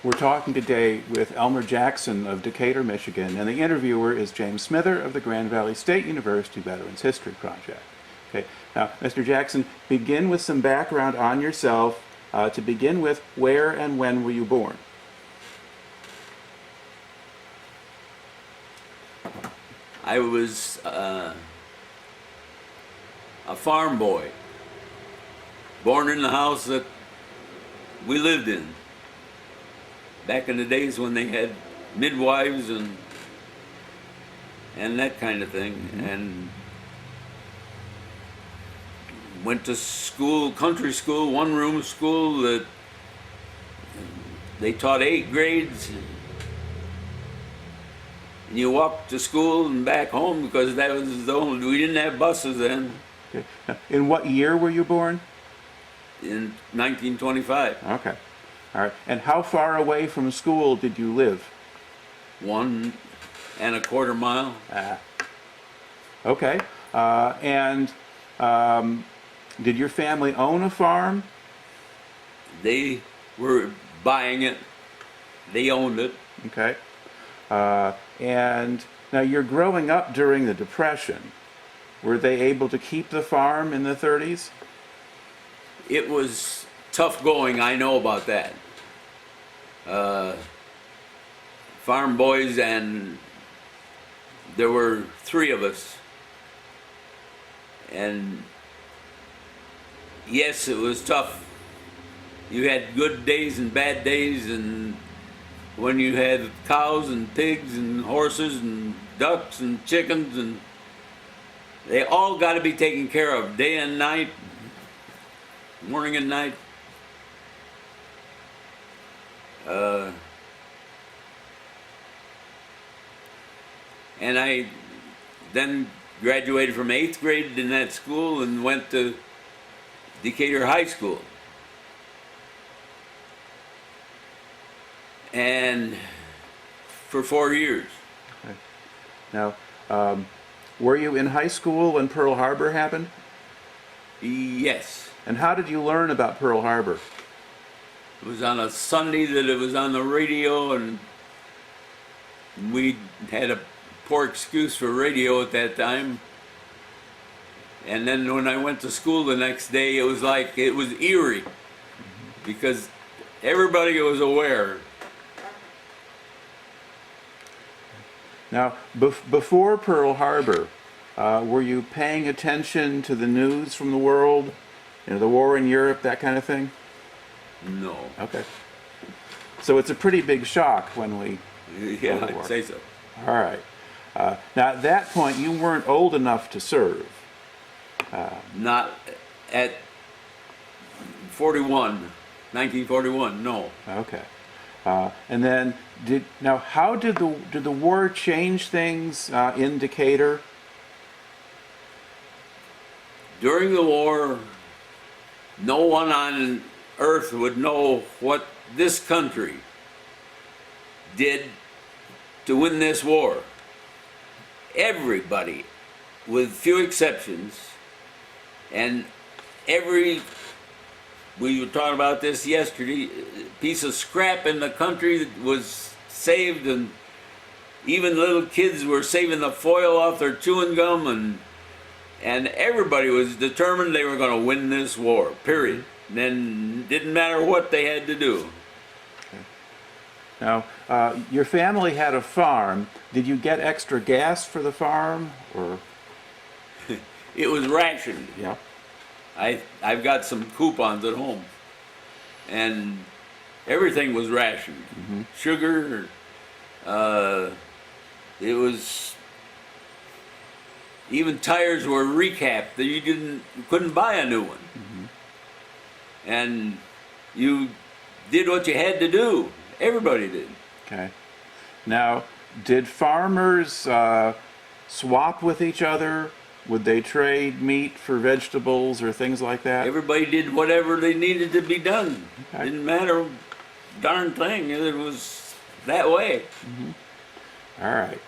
We're talking today with Elmer Jackson of Decatur, Michigan, and the interviewer is James Smither of the Grand Valley State University Veterans History Project. Okay, now, Mr. Jackson, begin with some background on yourself. To begin with, where and when were you born? I was a farm boy, born in the house that we lived in. Back in the days when they had midwives and that kind of thing, and went to school, country school, one-room school that they taught 8 grades. And you walked to school and back home because that was the only, we didn't have buses then. Okay. Now, in what year were you born? In 1925. Okay. All right. And how far away from school did you live? 1.25 miles. Okay. Did your family own a farm? They were buying it. They owned it. Okay. And now you're growing up during the Depression. Were they able to keep the farm in the 30s? It was tough going, I know about that. Farm boys, and there were 3 of us. And yes, it was tough. You had good days and bad days, and when you had cows and pigs and horses and ducks and chickens, and they all got to be taken care of day and night, morning and night. And I then graduated from 8th grade in that school and went to Decatur High School. And for 4 years. Okay. Now, were you in high school when Pearl Harbor happened? Yes. And how did you learn about Pearl Harbor? It was on a Sunday that it was on the radio, and we had a poor excuse for radio at that time. And then when I went to school the next day, it was like, it was eerie, because everybody was aware. Now, before Pearl Harbor, were you paying attention to the news from the world? You know, the war in Europe, that kind of thing? No. Okay. So it's a pretty big shock when we... Yeah, I'd say so. All right. Now, at that point, you weren't old enough to serve. Not at 1941, no. Okay. And then, how did the war change things in Decatur? During the war, no one on earth would know what this country did to win this war. Everybody, with few exceptions, and we were talking about this yesterday, piece of scrap in the country that was saved, and even little kids were saving the foil off their chewing gum, and everybody was determined they were going to win this war, period. And then didn't matter what they had to do. Okay. Now, your family had a farm. Did you get extra gas for the farm, or? It was rationed. Yeah. I've got some coupons at home, and everything was rationed. Mm-hmm. Sugar, it was, even tires were recapped. You couldn't buy a new one. Mm-hmm. And you did what you had to do. Everybody did. Okay. Now, did farmers swap with each other? Would they trade meat for vegetables or things like that? Everybody did whatever they needed to be done. Okay. Didn't matter, darn thing. It was that way. Mm-hmm. All right.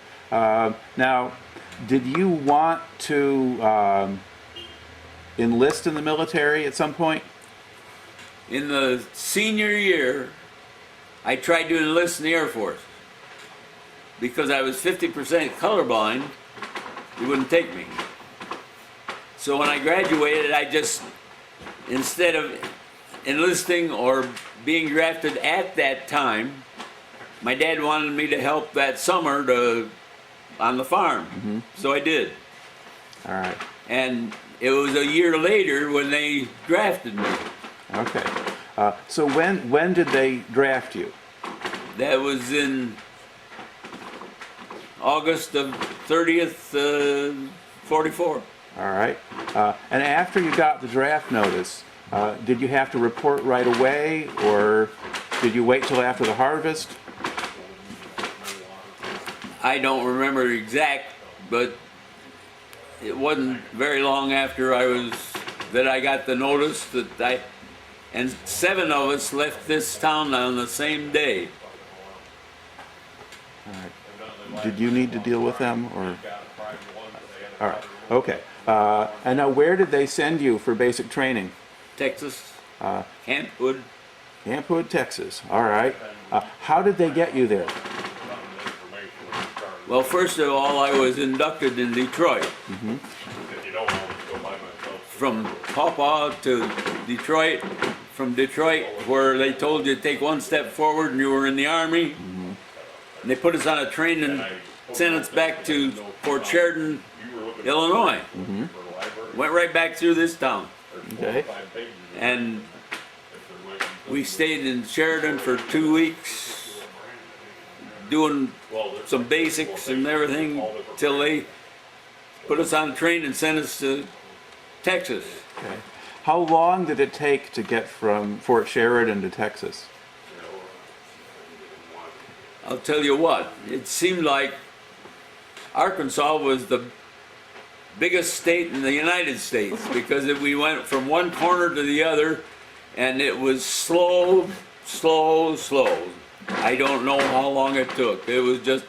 Now, did you want to enlist in the military at some point? In the senior year, I tried to enlist in the Air Force. Because I was 50% colorblind, they wouldn't take me. So when I graduated, I just, instead of enlisting or being drafted at that time, my dad wanted me to help that summer on the farm. So I did. All right. And it was a year later when they drafted me. Okay. So when did they draft you? That was in August of 30th, 44. All right. And after you got the draft notice, did you have to report right away, or did you wait till after the harvest? I don't remember exact, but it wasn't very long after that I got the notice and 7 of us left this town on the same day. All right. Did you need to deal with them, or? All right. Okay. And now, where did they send you for basic training? Texas, Camp Hood. Camp Hood, Texas. All right. How did they get you there? Well, first of all, I was inducted in Detroit. From Pawpaw to Detroit, from Detroit, where they told you to take one step forward and you were in the Army. And they put us on a train and sent us back to Fort Sheridan, Illinois. Went right back through this town. Okay. And we stayed in Sheridan for 2 weeks, doing some basics and everything, till they put us on a train and sent us to Texas. Okay. How long did it take to get from Fort Sheridan to Texas? I'll tell you what, it seemed like Arkansas was the biggest state in the United States, because we went from one corner to the other, and it was slow. I don't know how long it took. It was just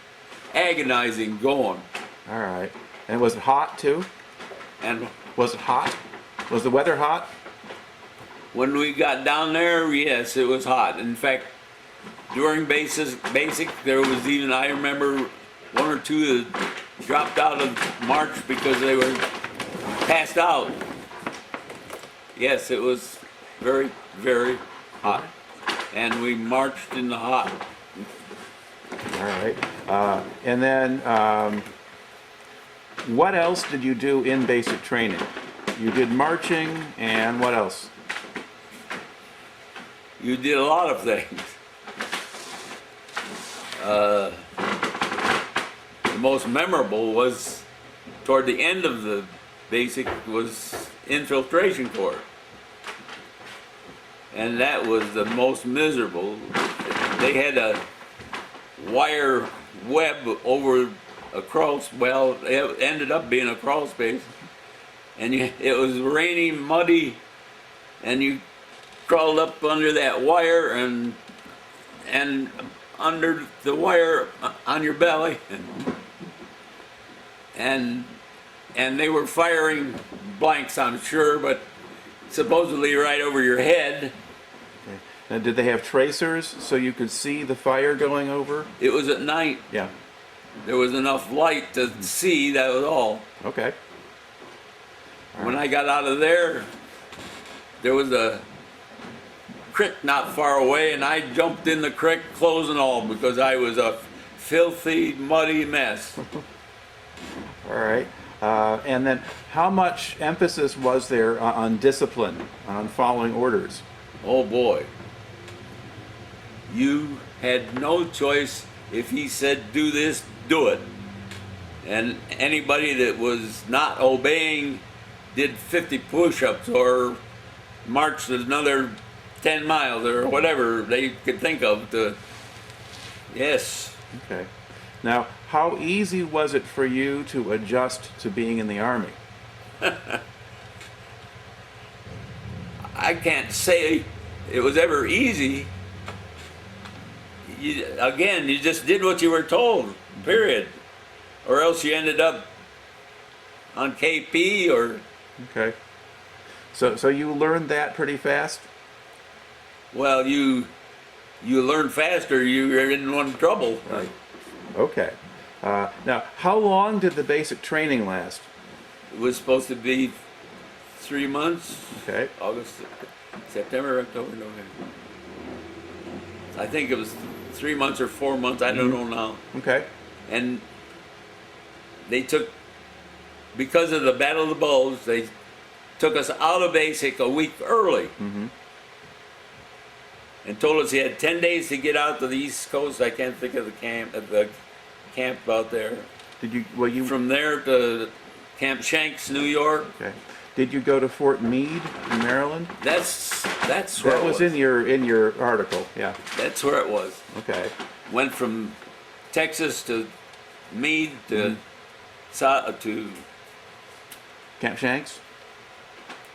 agonizing going. All right. And was it hot too? And Was it hot? Was the weather hot? when we got down there, yes, it was hot. In fact, during basic, there was even, I remember, 1 or 2 that dropped out of March because they were passed out. Yes, it was very, very hot. And we marched in the hot. All right. And then, what else did you do in basic training? You did marching, and what else? You did a lot of things. The most memorable was toward the end of the basic was infiltration corps. And that was the most miserable. They had a wire web over a crawl, well, it ended up being a crawl space. And it was rainy, muddy, and you crawled up under that wire and under the wire on your belly. And they were firing blanks, I'm sure, but supposedly right over your head. Okay. Now, did they have tracers so you could see the fire going over? It was at night. Yeah. There was enough light to see, that was all. Okay. When I got out of there, there was a creek not far away, and I jumped in the creek, clothes and all, because I was a filthy, muddy mess. All right. And then how much emphasis was there on discipline, on following orders? Oh boy. You had no choice. If he said do this, do it. And anybody that was not obeying did 50 push-ups or marched another 10 miles or whatever they could think of to, yes. Okay. Now, how easy was it for you to adjust to being in the Army? I can't say it was ever easy. Again, you just did what you were told, period. Or else you ended up on KP or... Okay. So you learned that pretty fast? Well, you you learn faster, you're in one trouble. Right. Okay. Now, how long did the basic training last? It was supposed to be 3 months. Okay. August, September, October, November. I think it was 3 months or 4 months. I don't know now. Okay. And they took, because of the Battle of the Bulge, they took us out of basic a week early. And told us he had 10 days to get out to the East Coast. I can't think of the camp out there. Did you? Well, you. From there to Camp Shanks, New York. Okay. Did you go to Fort Meade in Maryland? That's where That it was was. in your article. Yeah. That's where it was. Okay. Went from Texas to Meade to to Camp Shanks.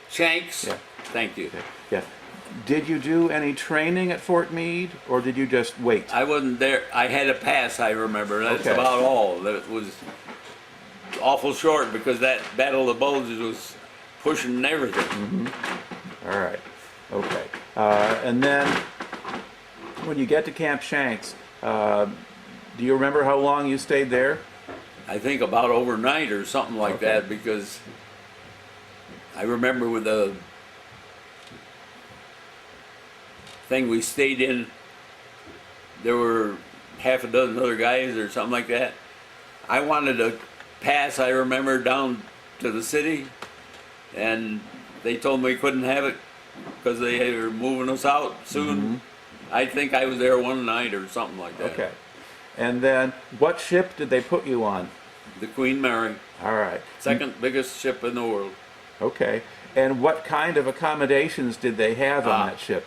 Shanks. Yeah. Thank you. Okay. Yeah. Did you do any training at Fort Meade, or did you just wait? I wasn't there. I had a pass, I remember. That's Okay. about all. That was awful short because that Battle of the Bulges was pushing everything. All right. Okay. And then when you get to Camp Shanks, do you remember how long you stayed there? I think about overnight or something like Okay. that because I remember with the thing we stayed in, there were half a dozen other guys or something like that. I wanted to pass, I remember, down to the city, and they told me we couldn't have it because they were moving us out soon. I think I was there one night or something like that. Okay. And then what ship did they put you on? The Queen Mary, All right. second biggest ship in the world. Okay. And what kind of accommodations did they have on that ship?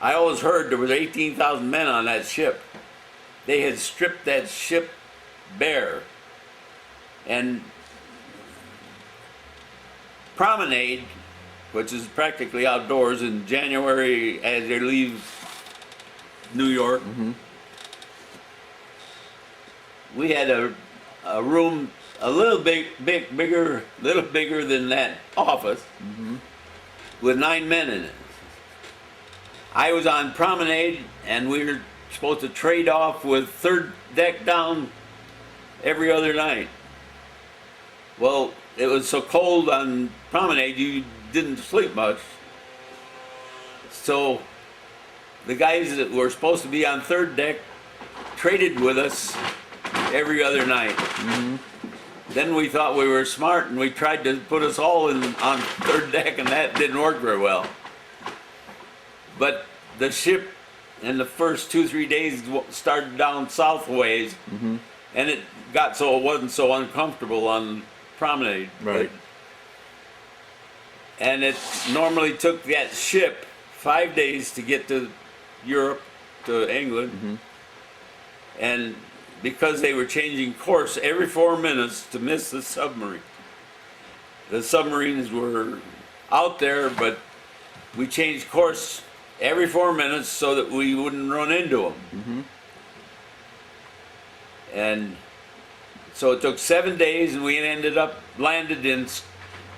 I always heard there was 18,000 men on that ship. They had stripped that ship bare. And promenade, which is practically outdoors in January as they leave New York. We had a room a little bigger than that office with 9 men in it. I was on promenade, and we were supposed to trade off with third deck down every other night. Well, it was so cold on promenade, you didn't sleep much. So the guys that were supposed to be on third deck traded with us every other night. Then we thought we were smart, and we tried to put us all on third deck, and that didn't work very well. But the ship in the first 2-3 days started down south ways, and it got so it wasn't so uncomfortable on promenade. Right. And it normally took that ship 5 days to get to Europe, to England. And because they were changing course every 4 minutes to miss the submarine. The submarines were out there, but we changed course every 4 minutes so that we wouldn't run into them. And so it took 7 days, and we landed in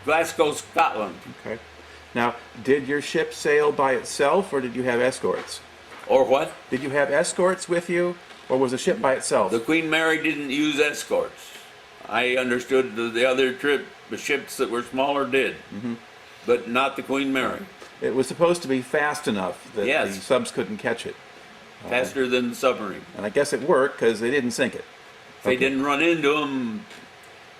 Glasgow, Scotland. Okay. Now, did your ship sail by itself, or did you have escorts? Or what? Did you have escorts with you, or was the ship by itself? The Queen Mary didn't use escorts. I understood the other the ships that were smaller did, but not the Queen Mary. It was supposed to be fast enough that Yes. the subs couldn't catch it. Faster than the submarine. And I guess it worked because they didn't sink it. They didn't run into them,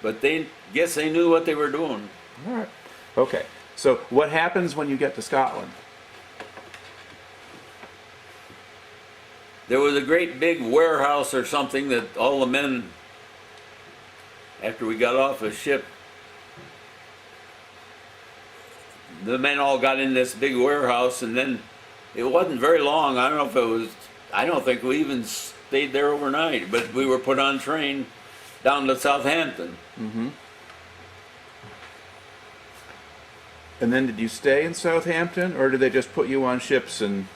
but they guess they knew what they were doing. All right. Okay. So what happens when you get to Scotland? There was a great big warehouse or something that all the men, after we got off the ship, the men all got in this big warehouse, and then it wasn't very long. I don't know if it was, I don't think we even stayed there overnight, but we were put on train down to South Hampton. And then did you stay in Southampton, or did they just put you on ships and...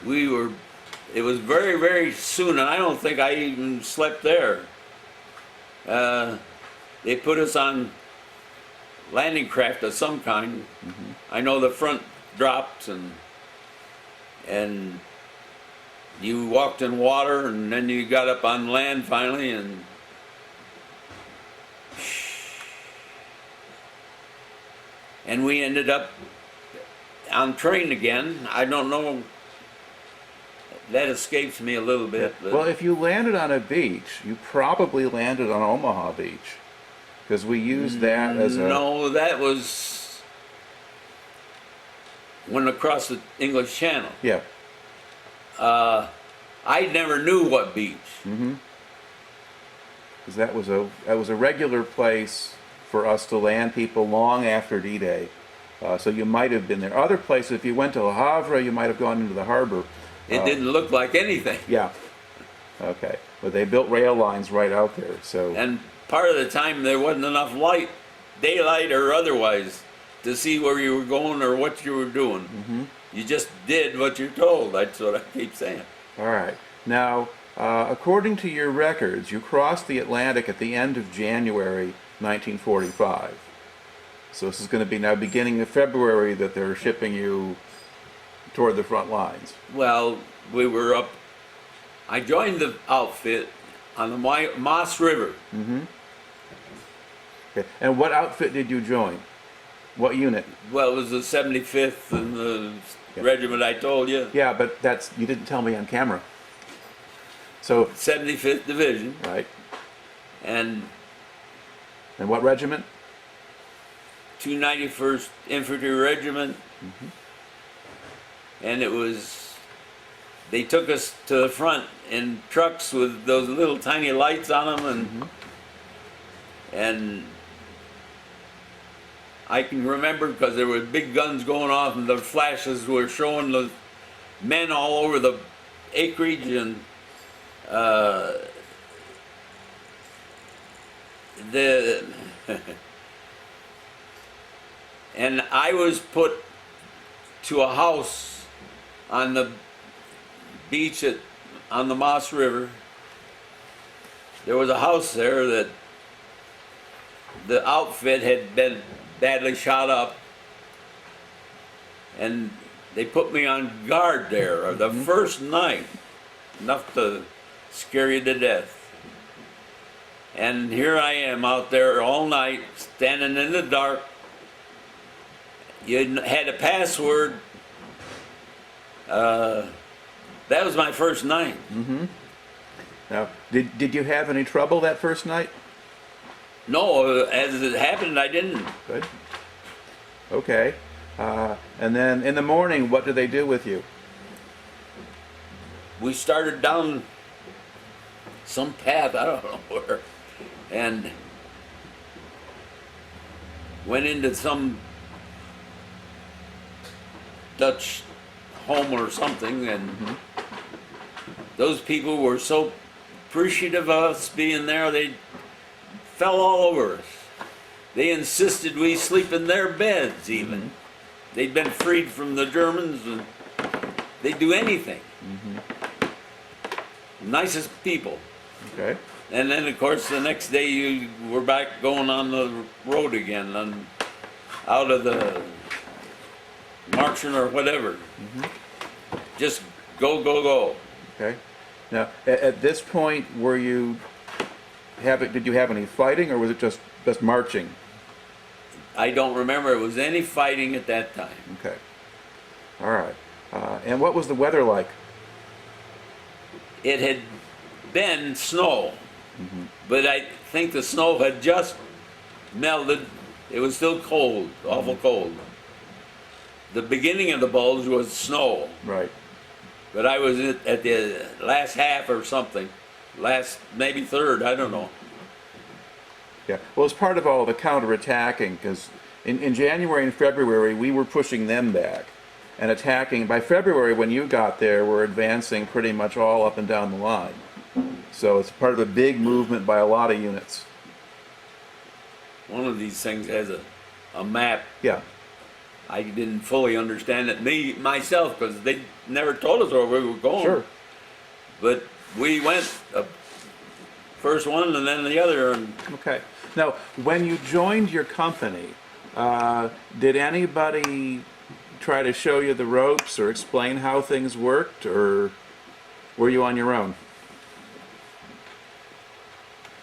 It was very, very soon, and I don't think I even slept there. They put us on landing craft of some kind. I know the front dropped, and you walked in water, and then you got up on land finally, and we ended up on train again. I don't know. That escapes me a little bit. But Well, if you landed on a beach, you probably landed on Omaha Beach, because we used that as a... no, that was when across the English Channel. Yeah. I never knew what beach. Because that was a regular place for us to land people long after D-Day. So you might have been there. Other places, if you went to Le Havre, you might have gone into the harbor. It didn't look like anything. Yeah. Okay. But they built rail lines right out there. So. And part of the time there wasn't enough light, daylight or otherwise, to see where you were going or what you were doing. You just did what you're told. That's what I keep saying. All right. Now, according to your records, you crossed the Atlantic at the end of January 1945. So this is going to be now beginning of February that they're shipping you toward the front lines. Well, we were up. I joined the outfit on the Meuse River. Okay. And what outfit did you join? What unit? Well, it was the 75th and the regiment I told you. Yeah, but you didn't tell me on camera. So 75th Division. right. And what regiment? 291st Infantry Regiment. And they took us to the front in trucks with those little tiny lights on them, and I can remember because there were big guns going off and the flashes were showing the men all over the acreage, and and I was put to a house on the beach on the Meuse River. There was a house there that the outfit had been badly shot up, and they put me on guard there the first night, enough to scare you to death. And here I am out there all night, standing in the dark. You had a password. That was my first night. Now, did you have any trouble that first night? No, as it happened, I didn't. Good. Okay. And then in the morning, what did they do with you? We started down some path, I don't know where, and went into some Dutch home or something, and those people were so appreciative of us being there, they fell all over us. They insisted we sleep in their beds even. They'd been freed from the Germans, and they'd do anything. Nicest people. Okay. And then of course the next day you were back going on the road again, out of the marching or whatever. Just go, go, go. Okay. Now, at this point, did you have any fighting, or was it just marching? I don't remember it was any fighting at that time. Okay. All right. And what was the weather like? It had been snow, but I think the snow had just melted. It was still cold, awful cold. The beginning of the bulge was snow. Right. But I was at the last half or something, maybe third, I don't know. Yeah. Well, it's part of all the counterattacking, because in January and February, we were pushing them back and attacking. By February, when you got there, we're advancing pretty much all up and down the line. So it's part of a big movement by a lot of units. One of these things has a map. Yeah. I didn't fully understand it myself because they never told us where we were going. Sure. But we went first one and then the other. And Okay. Now, when you joined your company, did anybody try to show you the ropes or explain how things worked, or? were you on your own?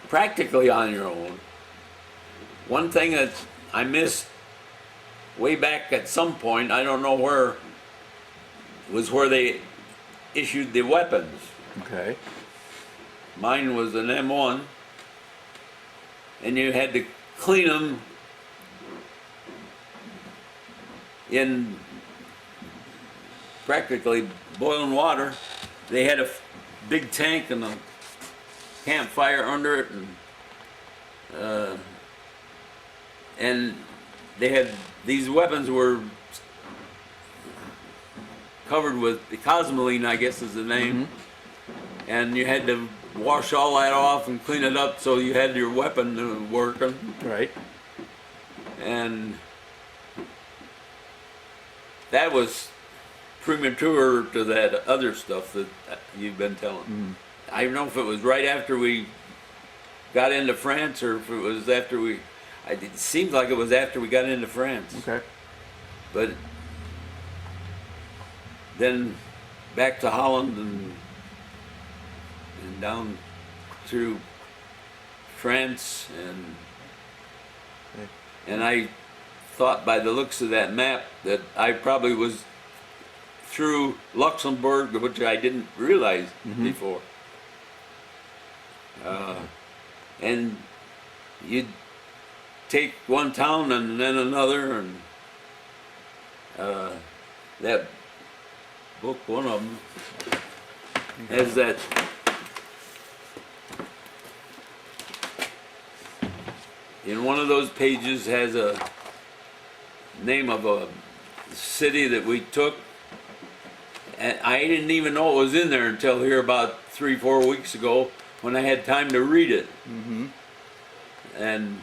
Practically on your own. One thing that I missed way back at some point, I don't know where, was where they issued the weapons. Okay. Mine was an M1, and you had to clean them in practically boiling water. They had a big tank and a campfire under it, and they had, these weapons were covered with cosmoline, I guess is the name, and you had to wash all that off and clean it up so you had your weapon working. Right. And that was premature to that other stuff that you've been telling. I don't know if it was right after we got into France or if it was after we, it seems like it was after we got into France. Okay. But then back to Holland and down through France, and I thought by the looks of that map that I probably was through Luxembourg, which I didn't realize before. And you'd take one town and then another, and that book, one of them, has that in one of those pages has a name of a city that we took, and I didn't even know it was in there until here about 3-4 weeks ago when I had time to read it. And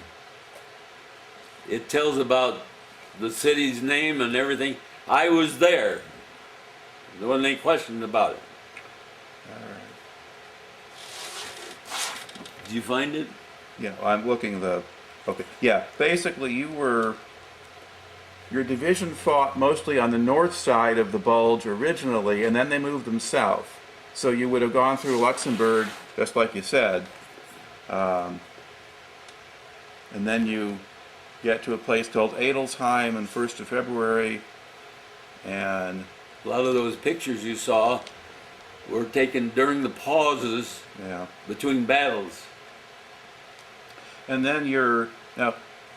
it tells about the city's name and everything. I was there. There wasn't any question about it. All right. Did you find it? Yeah, I'm looking the. Okay. Yeah. Basically, your division fought mostly on the north side of the Bulge originally, and then they moved them south. So you would have gone through Luxembourg, just like you said, and then you get to a place called Adelsheim on 1st of February, and A lot of those pictures you saw were taken during the pauses yeah. between battles. And then your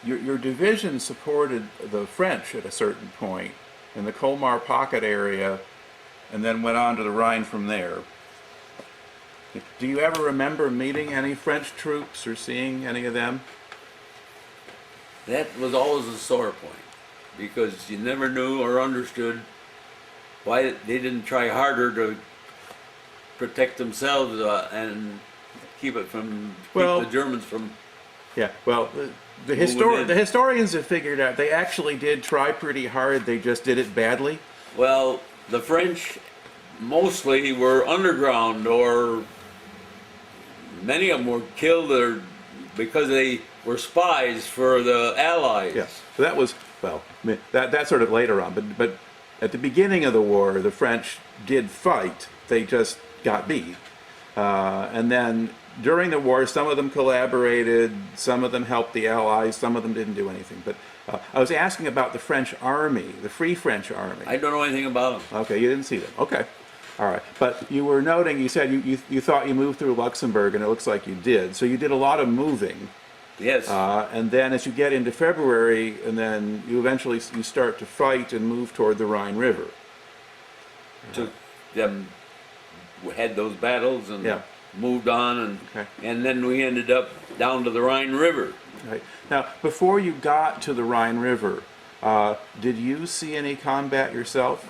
division supported the French at a certain point in the Colmar Pocket area, and then went on to the Rhine from there. Do you ever remember meeting any French troops or seeing any of them? That was always a sore point, because you never knew or understood why they didn't try harder to protect themselves and keep it from keep the Germans from. Yeah, well, the historians have figured out they actually did try pretty hard. They just did it badly. Well, the French mostly were underground, or many of them were killed or because they were spies for the Allies. Yes, so that was that's sort of later on. But at the beginning of the war, the French did fight. They just got beat, and then during the war, some of them collaborated, some of them helped the Allies, some of them didn't do anything. But I was asking about the French army, the Free French Army. I don't know anything about them. Okay, you didn't see them. Okay, all right. But you were noting, you said you thought you moved through Luxembourg, and it looks like you did. So you did a lot of moving. Yes. And then as you get into February, and then you eventually you start to fight and move toward the Rhine River. Took them, had those battles and moved on, and then we ended up down to the Rhine River. Right. Now, before you got to the Rhine River, did you see any combat yourself?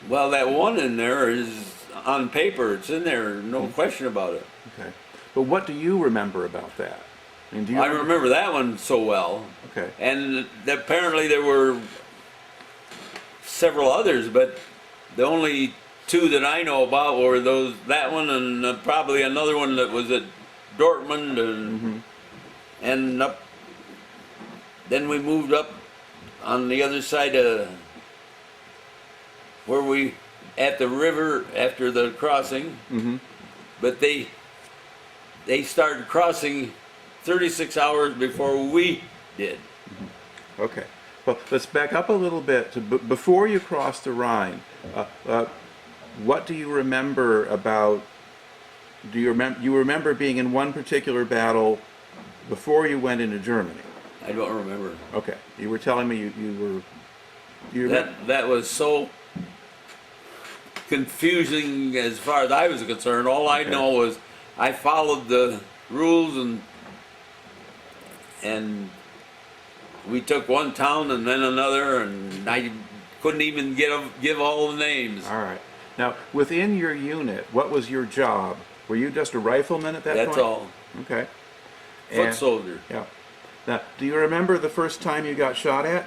Well, that one in there is on paper. It's in there, no question about it. Okay. But what do you remember about that? I mean, I remember that one so well. Okay. And apparently there were several others, but the only two that I know about were that one and probably another one that was at Dortmund and up. Then we moved up on the other side of where we at the river after the crossing, but they started crossing 36 hours before we did. Okay. Well, let's back up a little bit. Before you crossed the Rhine, what do you remember about? Do you remember being in one particular battle before you went into Germany? I don't remember. Okay. You were telling me you were. You remember? That was so confusing as far as I was concerned. All I know was I followed the rules, and we took one town and then another, and I couldn't even give all the names. All right. Now, within your unit, what was your job? Were you just a rifleman at that point? That's all. Okay. Foot soldier. Yeah. Now, do you remember the first time you got shot at?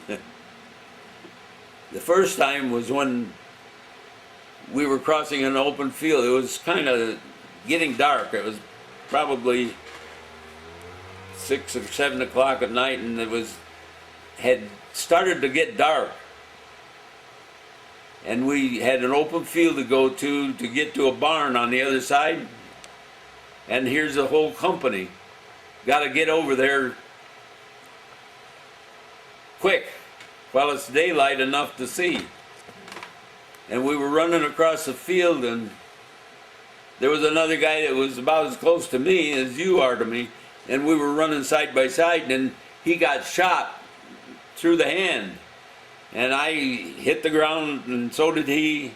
The first time was when we were crossing an open field. It was kind of getting dark. It was probably 6 or 7 o'clock at night, and had started to get dark. And we had an open field to go to get to a barn on the other side. And here's the whole company. Got to get over there quick while it's daylight enough to see. And we were running across the field, and there was another guy that was about as close to me as you are to me, and we were running side by side, and he got shot through the hand. And I hit the ground, and so did he.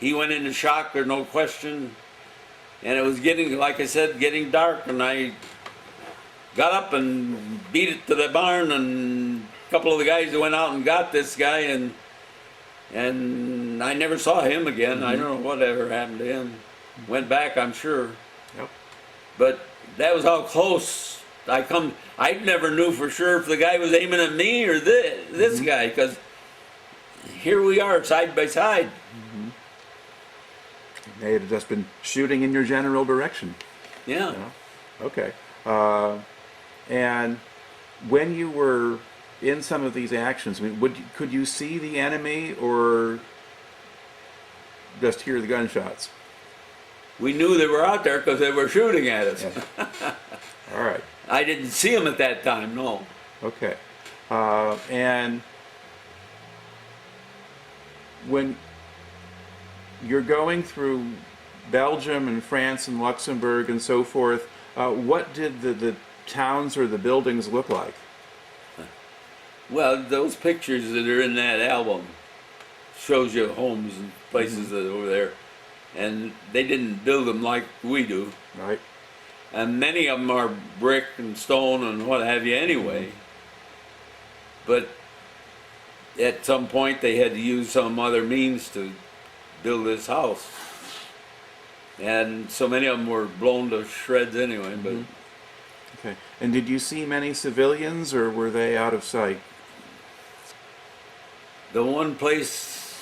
He went into shock, there's no question. And it was getting, like I said, getting dark, and I got up and beat it to the barn, and a couple of the guys that went out and got this guy, and I never saw him again. I don't know whatever happened to him. Went back, I'm sure. Yep. But that was how close I never knew for sure if the guy was aiming at me or this guy, because here we are side by side. They had just been shooting in your general direction. Yeah. You know? Okay. And when you were in some of these actions, I mean, could you see the enemy or just hear the gunshots? We knew they were out there because they were shooting at us. Yeah. All right. I didn't see them at that time, no. Okay. And when you're going through Belgium and France and Luxembourg and so forth, what did the towns or the buildings look like? Well, those pictures that are in that album shows you homes and places that are over there. And they didn't build them like we do. Right. And many of them are brick and stone and what have you anyway. But at some point they had to use some other means to build this house. And so many of them were blown to shreds anyway. But Okay. And did you see many civilians, or were they out of sight? the one place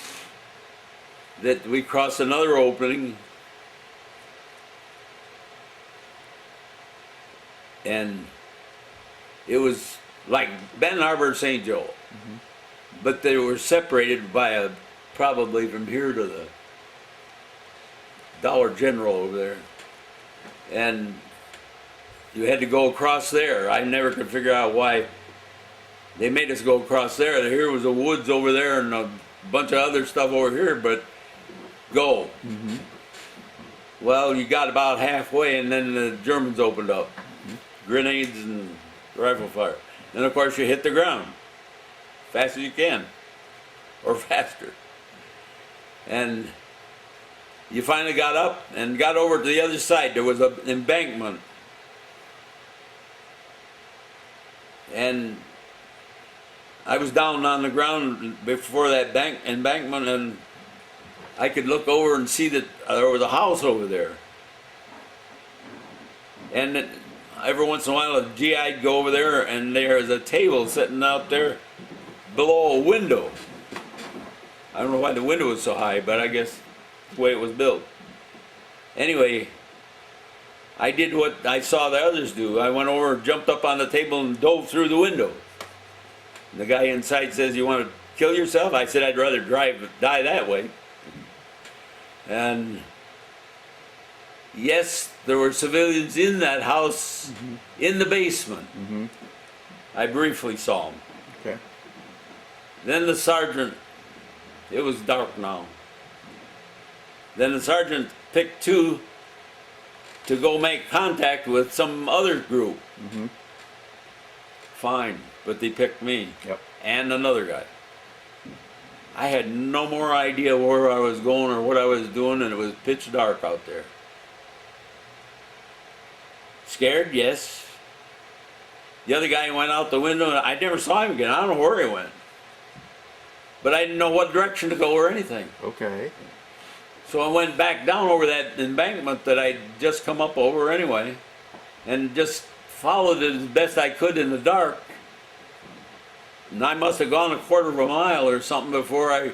that we crossed another opening, and it was like Ben Harbor, St. Joe, but they were separated by probably from here to the Dollar General over there, and you had to go across there. I never could figure out why they made us go across there. Here was the woods over there and a bunch of other stuff over here, but go. Well, you got about halfway, and then the Germans opened up. Grenades and rifle fire. And of course you hit the ground fast as you can, or faster. And you finally got up and got over to the other side. There was an embankment. And I was down on the ground before that embankment, and I could look over and see that there was a house over there. And every once in a while a GI'd go over there, and there's a table sitting out there below a window. I don't know why the window was so high, but I guess that's the way it was built. Anyway, I did what I saw the others do. I went over, jumped up on the table, and dove through the window. And the guy inside says, "You want to kill yourself?" I said, "I'd rather die that way." And yes, there were civilians in that house, in the basement. I briefly saw them. Okay. Then the sergeant, it was dark now. Then the sergeant picked two to go make contact with some other group. Fine, but they picked me. Yep. And another guy. I had no more idea where I was going or what I was doing, and it was pitch dark out there. Scared? Yes. The other guy went out the window, and I never saw him again. I don't know where he went. But I didn't know what direction to go or anything. Okay. So I went back down over that embankment that I'd just come up over anyway, and just followed it as best I could in the dark. And I must have gone a quarter of a mile or something before I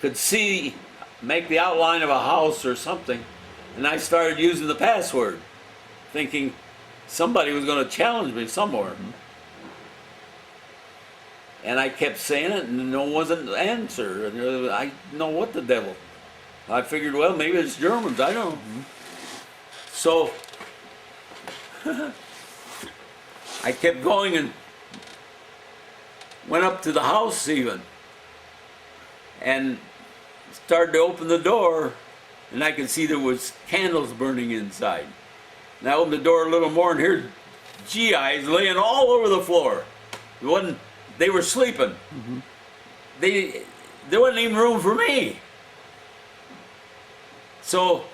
could see, make the outline of a house or something. And I started using the password, thinking somebody was going to challenge me somewhere. And I kept saying it, and no one wasn't answer. And I know what the devil. I figured, well, maybe it's Germans. I don't know. So I kept going and went up to the house even, and started to open the door, and I could see there was candles burning inside. And I opened the door a little more, and here's GIs laying all over the floor. They were sleeping. There wasn't even room for me. So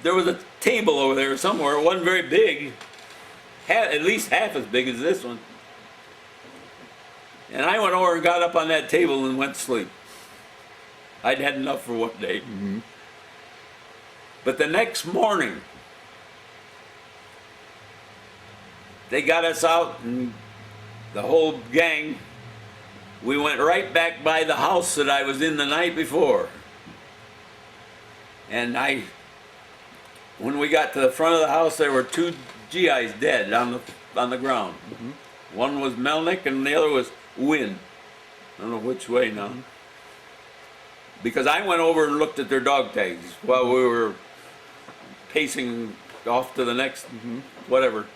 there was a table over there somewhere. It wasn't very big, at least half as big as this one. And I went over and got up on that table and went to sleep. I'd had enough for one day. But the next morning, they got us out, and the whole gang, we went right back by the house that I was in the night before. And when we got to the front of the house, there were two GIs dead on the ground. One was Melnick and the other was Wynn. I don't know which way now. Because I went over and looked at their dog tags while we were pacing off to the next whatever.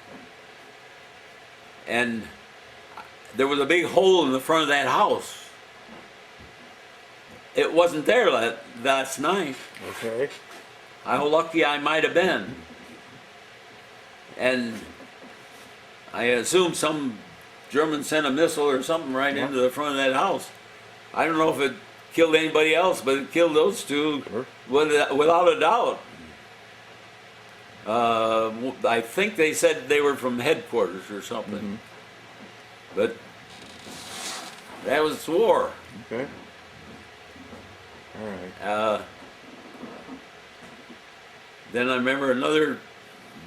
And there was a big hole in the front of that house. It wasn't there last night. Okay. How lucky I might have been. And I assume some German sent a missile or something right into the front of that house. I don't know if it killed anybody else, but it killed those two without a doubt. I think they said they were from headquarters or something. But that was war. Okay. All right. Then I remember another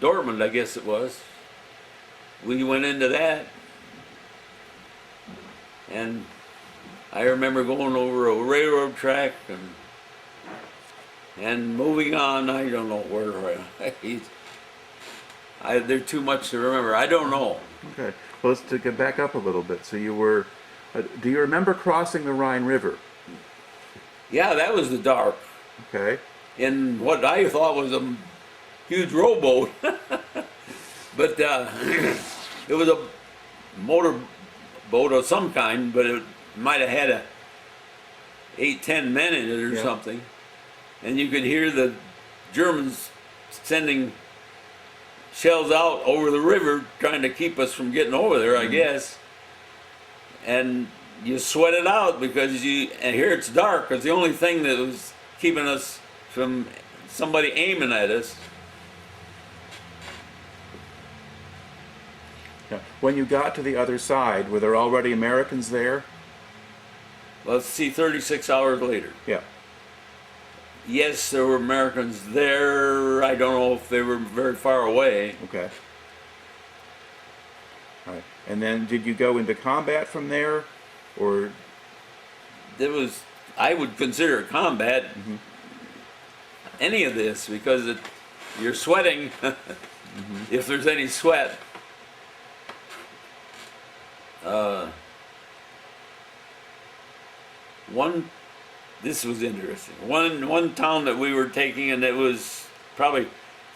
Dortmund, I guess it was. We went into that. And I remember going over a railroad track and moving on. I don't know where. There's too much to remember. I don't know. Okay. Well, let's to get back up a little bit. So you were, do you remember crossing the Rhine River? Yeah, that was the dark. Okay. In what I thought was a huge rowboat. But it was a motor boat of some kind, but it might have had 8-10 men in it or something. And you could hear the Germans sending shells out over the river trying to keep us from getting over there, I guess. And you sweat it out because and here it's dark, because the only thing that was keeping us from somebody aiming at us. Yeah. When you got to the other side, were there already Americans there? Let's see, 36 hours later. Yeah. Yes, there were Americans there. I don't know if they were very far away. Okay. All right. And then did you go into combat from there, or? I would consider it combat, any of this, because you're sweating, if there's any sweat. One this was interesting. One town that we were taking, and it was probably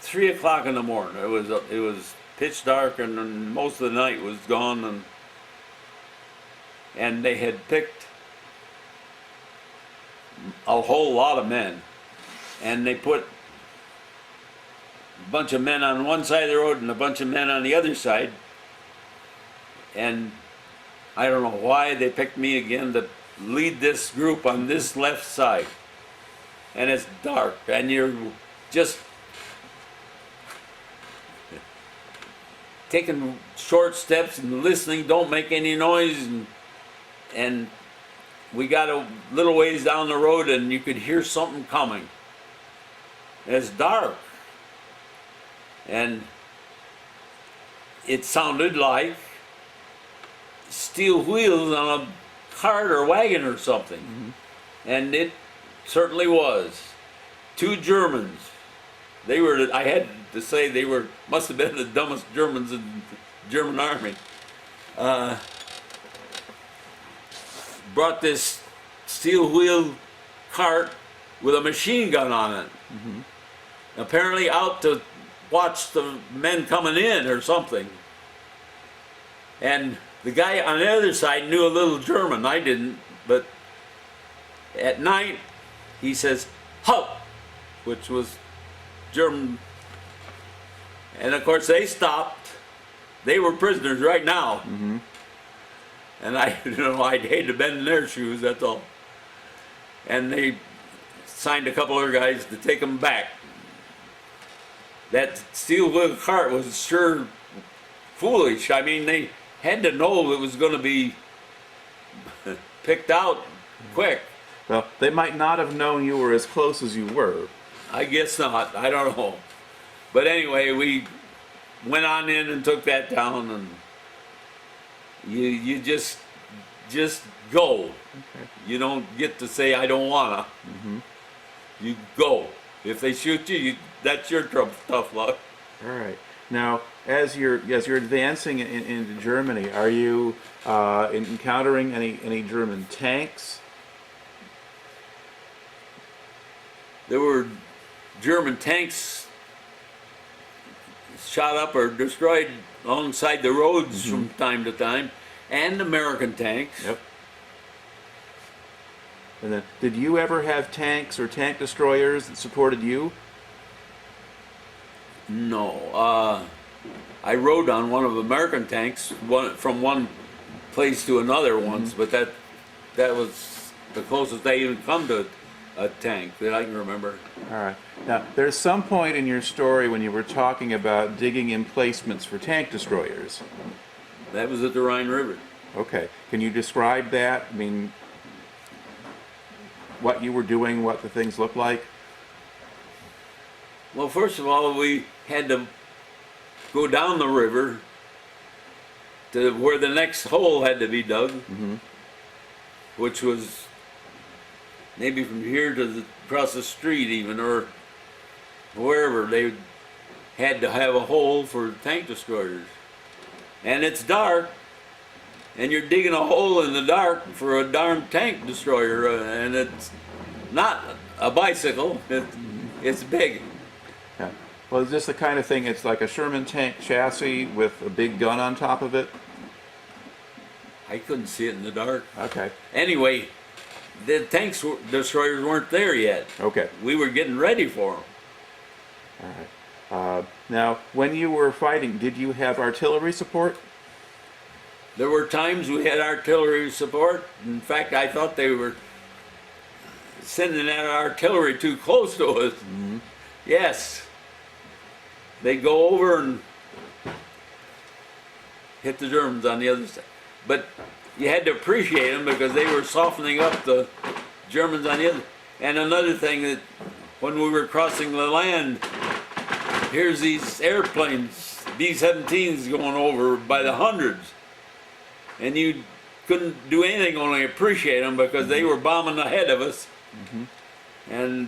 3 o'clock in the morning. It was pitch dark, and most of the night was gone, and they had picked a whole lot of men, and they put a bunch of men on one side of the road and a bunch of men on the other side, and I don't know why they picked me again to lead this group on this left side. And it's dark, and you're just taking short steps and listening, don't make any noise, and we got a little ways down the road and you could hear something coming. And it's dark. And it sounded like steel wheels on a cart or wagon or something. Mm-hmm. And it certainly was. 2 Germans. They were, I had to say, must have been the dumbest Germans in the German army. Brought this steel wheel cart with a machine gun on it. Mm-hmm. Apparently out to watch the men coming in or something. And the guy on the other side knew a little German. I didn't, but at night he says, "Halt," which was German. And of course they stopped. They were prisoners right now. Mm-hmm. And I'd hate to have been in their shoes, that's all. And they signed a couple other guys to take them back. That steel wheel cart was sure foolish. I mean, they had to know it was going to be picked out quick. Well, they might not have known you were as close as you were. I guess not. I don't know. But anyway, we went on in and took that down, and you just go. Okay. You don't get to say I don't wanna. Mm-hmm. You go. If they shoot you, that's your tough luck. All right. Now, as you're advancing into Germany, are you encountering any German tanks? There were German tanks shot up or destroyed alongside the roads mm-hmm. from time to time, and American tanks. Yep. And then, did you ever have tanks or tank destroyers that supported you? No. I rode on one of the American tanks from one place to another once, mm-hmm. but that was the closest I even come to a tank that I can remember. All right. Now, there's some point in your story when you were talking about digging emplacements for tank destroyers. That was at the Rhine River. Okay. Can you describe that? I mean, what you were doing, what the things looked like? Well, first of all, we had to go down the river to where the next hole had to be dug, mm-hmm. which was maybe from here to across the street even, or wherever. They had to have a hole for tank destroyers. And it's dark, and you're digging a hole in the dark for a darn tank destroyer, and it's not a bicycle, it's big. Yeah. Well, is this the kind of thing, it's like a Sherman tank chassis with a big gun on top of it? I couldn't see it in the dark. Okay. Anyway, the tank destroyers weren't there yet. Okay. We were getting ready for them. All right. Now, when you were fighting, did you have artillery support? There were times we had artillery support. In fact, I thought they were sending that artillery too close to us. Mm-hmm. Yes. They'd go over and hit the Germans on the other side. But you had to appreciate them because they were softening up the Germans on the other. And another thing, that when we were crossing the land, here's these airplanes, B-17s going over by the hundreds. And you couldn't do anything only appreciate them because they were bombing ahead of us. Mm-hmm. And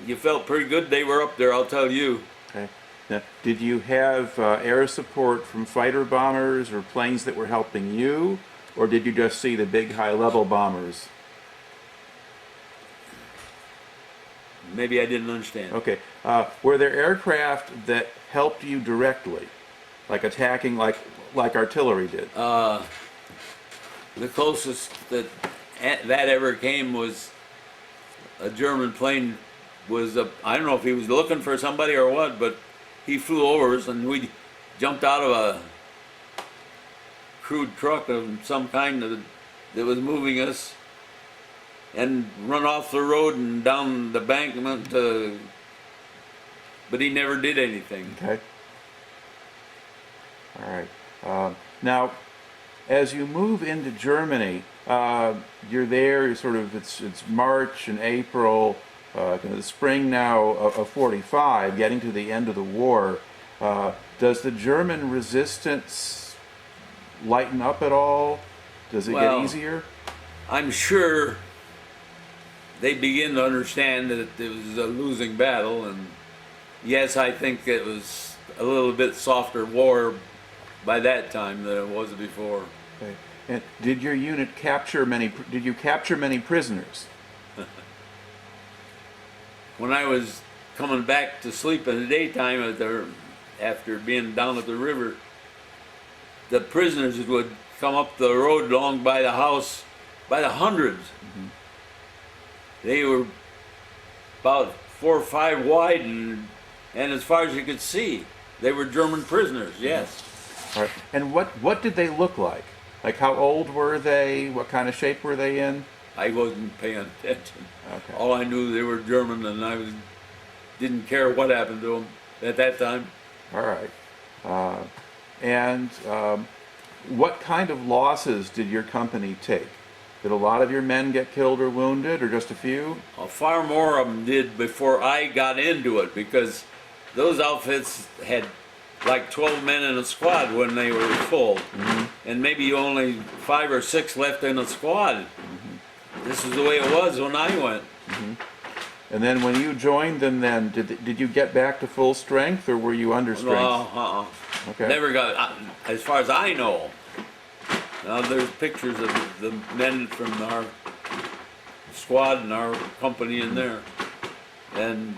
you felt pretty good they were up there, I'll tell you. Okay. Now, did you have air support from fighter bombers or planes that were helping you? Or did you just see the big high-level bombers? maybe I didn't understand. Okay. Were there aircraft that helped you directly, like attacking, like artillery did? The closest that ever came was a German plane. I don't know if he was looking for somebody or what, but he flew over us and we jumped out of a crude truck of some kind that was moving us and run off the road and down the embankment. But he never did anything. Okay. All right. Now, as you move into Germany, you're there. It's March and April, the spring now of '45, getting to the end of the war. Does the German resistance lighten up at all? Does it get easier? I'm sure they begin to understand that it was a losing battle, and yes, I think it was a little bit softer war by that time than it was before. Okay. And did your unit capture many? Did you capture many prisoners? When I was coming back to sleep in the daytime after being down at the river, the prisoners would come up the road along by the house by the hundreds. Mm-hmm. They were about 4 or 5 wide, and as far as you could see, they were German prisoners. Yes. All right. And what did they look like? Like, how old were they? What kind of shape were they in? I wasn't paying attention. Okay. All I knew, they were German, and didn't care what happened to them at that time. All right. And what kind of losses did your company take? Did a lot of your men get killed or wounded, or just a few? Far more of them did before I got into it, because those outfits had like 12 men in a squad when they were full, and maybe only 5 or 6 left in a squad. This is the way it was when I went. And then when you joined them, then did you get back to full strength, or were you under strength? No, Okay. never got, as far as I know. Now there's pictures of the men from our squad and our company in there, and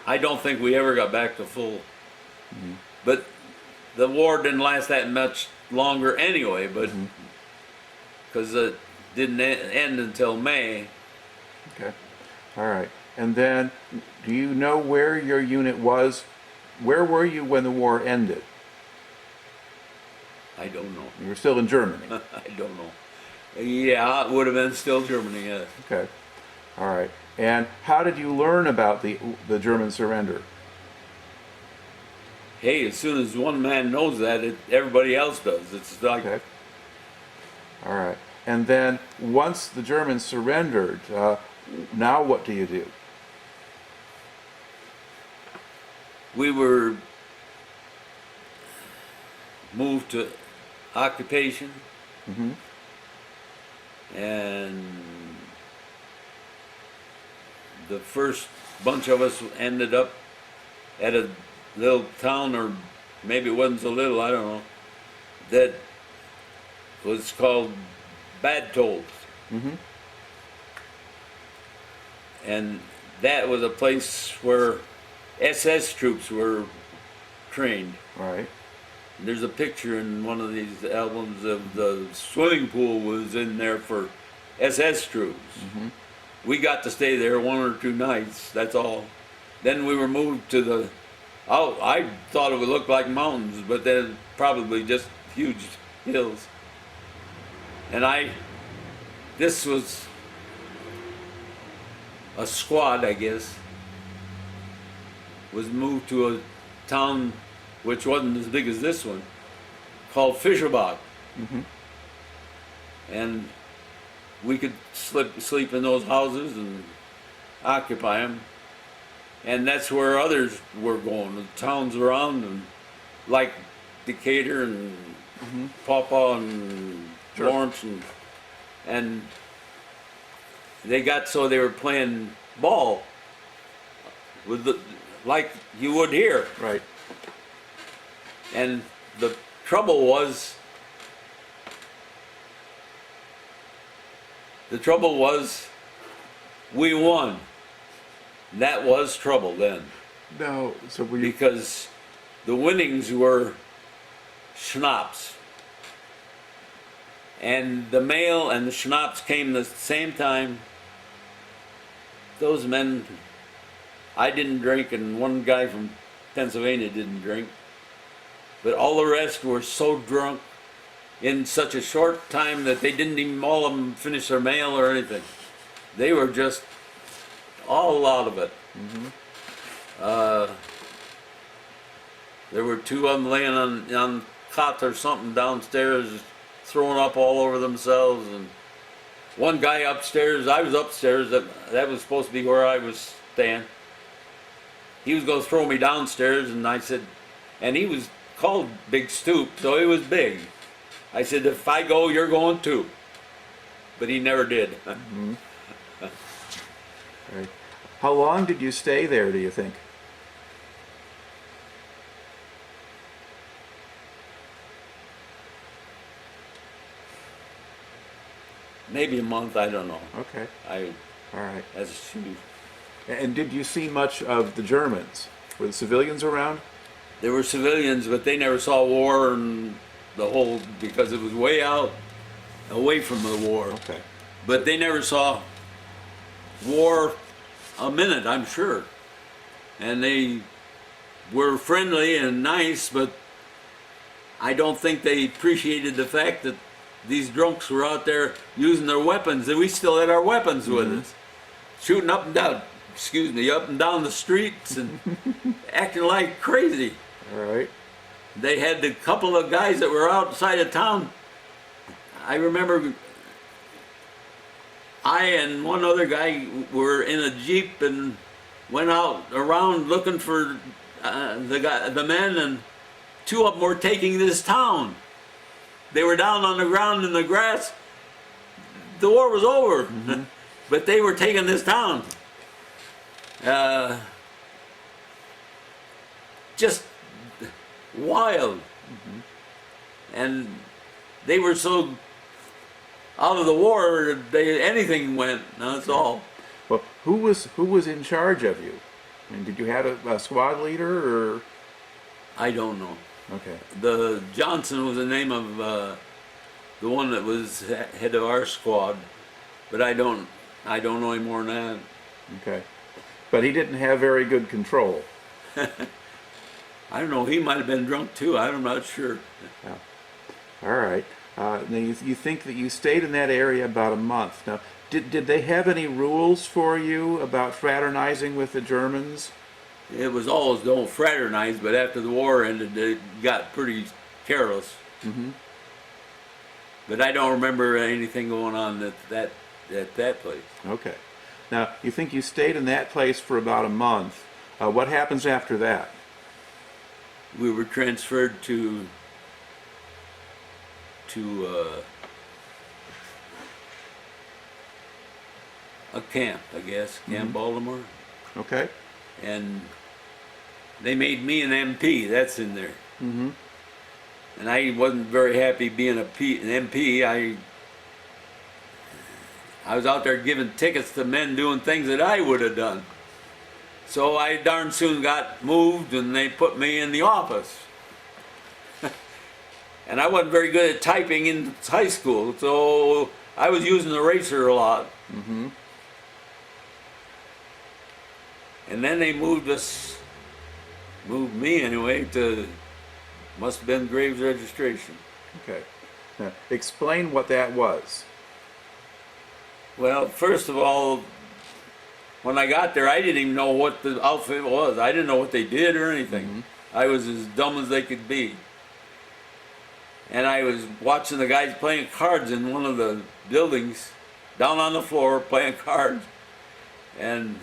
I don't think we ever got back to full. But the war didn't last that much longer anyway, but because it didn't end until May. Okay. All right. And then, do you know where your unit was? Where were you when the war ended? I don't know. You were still in Germany. I don't know. Yeah, it would have been still Germany, yes. Okay. All right. And how did you learn about the German surrender? Hey, as soon as one man knows that, everybody else does. It's like... Okay. All right. And then, once the Germans surrendered, now what do you do? We were moved to occupation, and the first bunch of us ended up at a little town, or maybe it wasn't so little, I don't know, that was called Bad Tölz. And that was a place where SS troops were trained. Right. There's a picture in one of these albums of the swimming pool was in there for SS troops. We got to stay there 1 or 2 nights, that's all. Then we were moved to I thought it would look like mountains, but then probably just huge hills. And this was a squad, I guess, was moved to a town which wasn't as big as this one, called Fischbach. And we could sleep in those houses and occupy them. And that's where others were going, the towns around them, like Decatur and Pawpaw and Lawrence, and they got so they were playing ball with like you would here. Right. And the trouble was we won. That was trouble then, No, so were you, because the winnings were schnapps. And the mail and the schnapps came the same time. Those men, I didn't drink, and one guy from Pennsylvania didn't drink. But all the rest were so drunk in such a short time that they didn't even all of them finish their mail or anything. They were just all out of it. There were two of them laying on cots or something downstairs, throwing up all over themselves, and one guy upstairs, I was upstairs, that was supposed to be where I was staying. He was going to throw me downstairs, and I said, and he was called Big Stoop, so he was big. I said, if I go, you're going too. But he never did. right. How long did you stay there, do you think? Maybe a month, I don't know. Okay, all right. That's true. And did you see much of the Germans? Were the civilians around? There were civilians, but they never saw war and the whole, because it was way out, away from the war. Okay. But they never saw war a minute, I'm sure. And they were friendly and nice, but I don't think they appreciated the fact that these drunks were out there using their weapons, and we still had our weapons with us, shooting up and down, up and down the streets and acting like crazy. All right. They had a couple of guys that were outside of town. I remember I and one other guy were in a Jeep and went out around looking for the men, and two of them were taking this town. They were down on the ground in the grass. The war was over, but they were taking this town. Just wild. And they were so out of the war, anything went, that's all. Well, who was in charge of you? I mean, did you have a squad leader, or? I don't know. Okay. The Johnson was the name of the one that was head of our squad, but I don't know any more than that. Okay. But he didn't have very good control. I don't know. He might have been drunk too. I'm not sure. Yeah. All right. Now you think that you stayed in that area about a month. Now, did they have any rules for you about fraternizing with the Germans? It was always don't fraternize, but after the war ended, it got pretty careless. But I don't remember anything going on at that place. Okay. Now, you think you stayed in that place for about a month. What happens after that? We were transferred to a camp, I guess, Camp Baltimore. Okay. And they made me an MP, that's in there. And I wasn't very happy being an MP. I was out there giving tickets to men doing things that I would have done. So I darn soon got moved, and they put me in the office. And I wasn't very good at typing in high school, so I was using the eraser a lot. And then they moved me anyway, to, must have been Graves registration. Okay. Now, explain what that was. Well, first of all, when I got there, I didn't even know what the outfit was. I didn't know what they did or anything. I was as dumb as they could be. And I was watching the guys playing cards in one of the buildings, down on the floor playing cards. And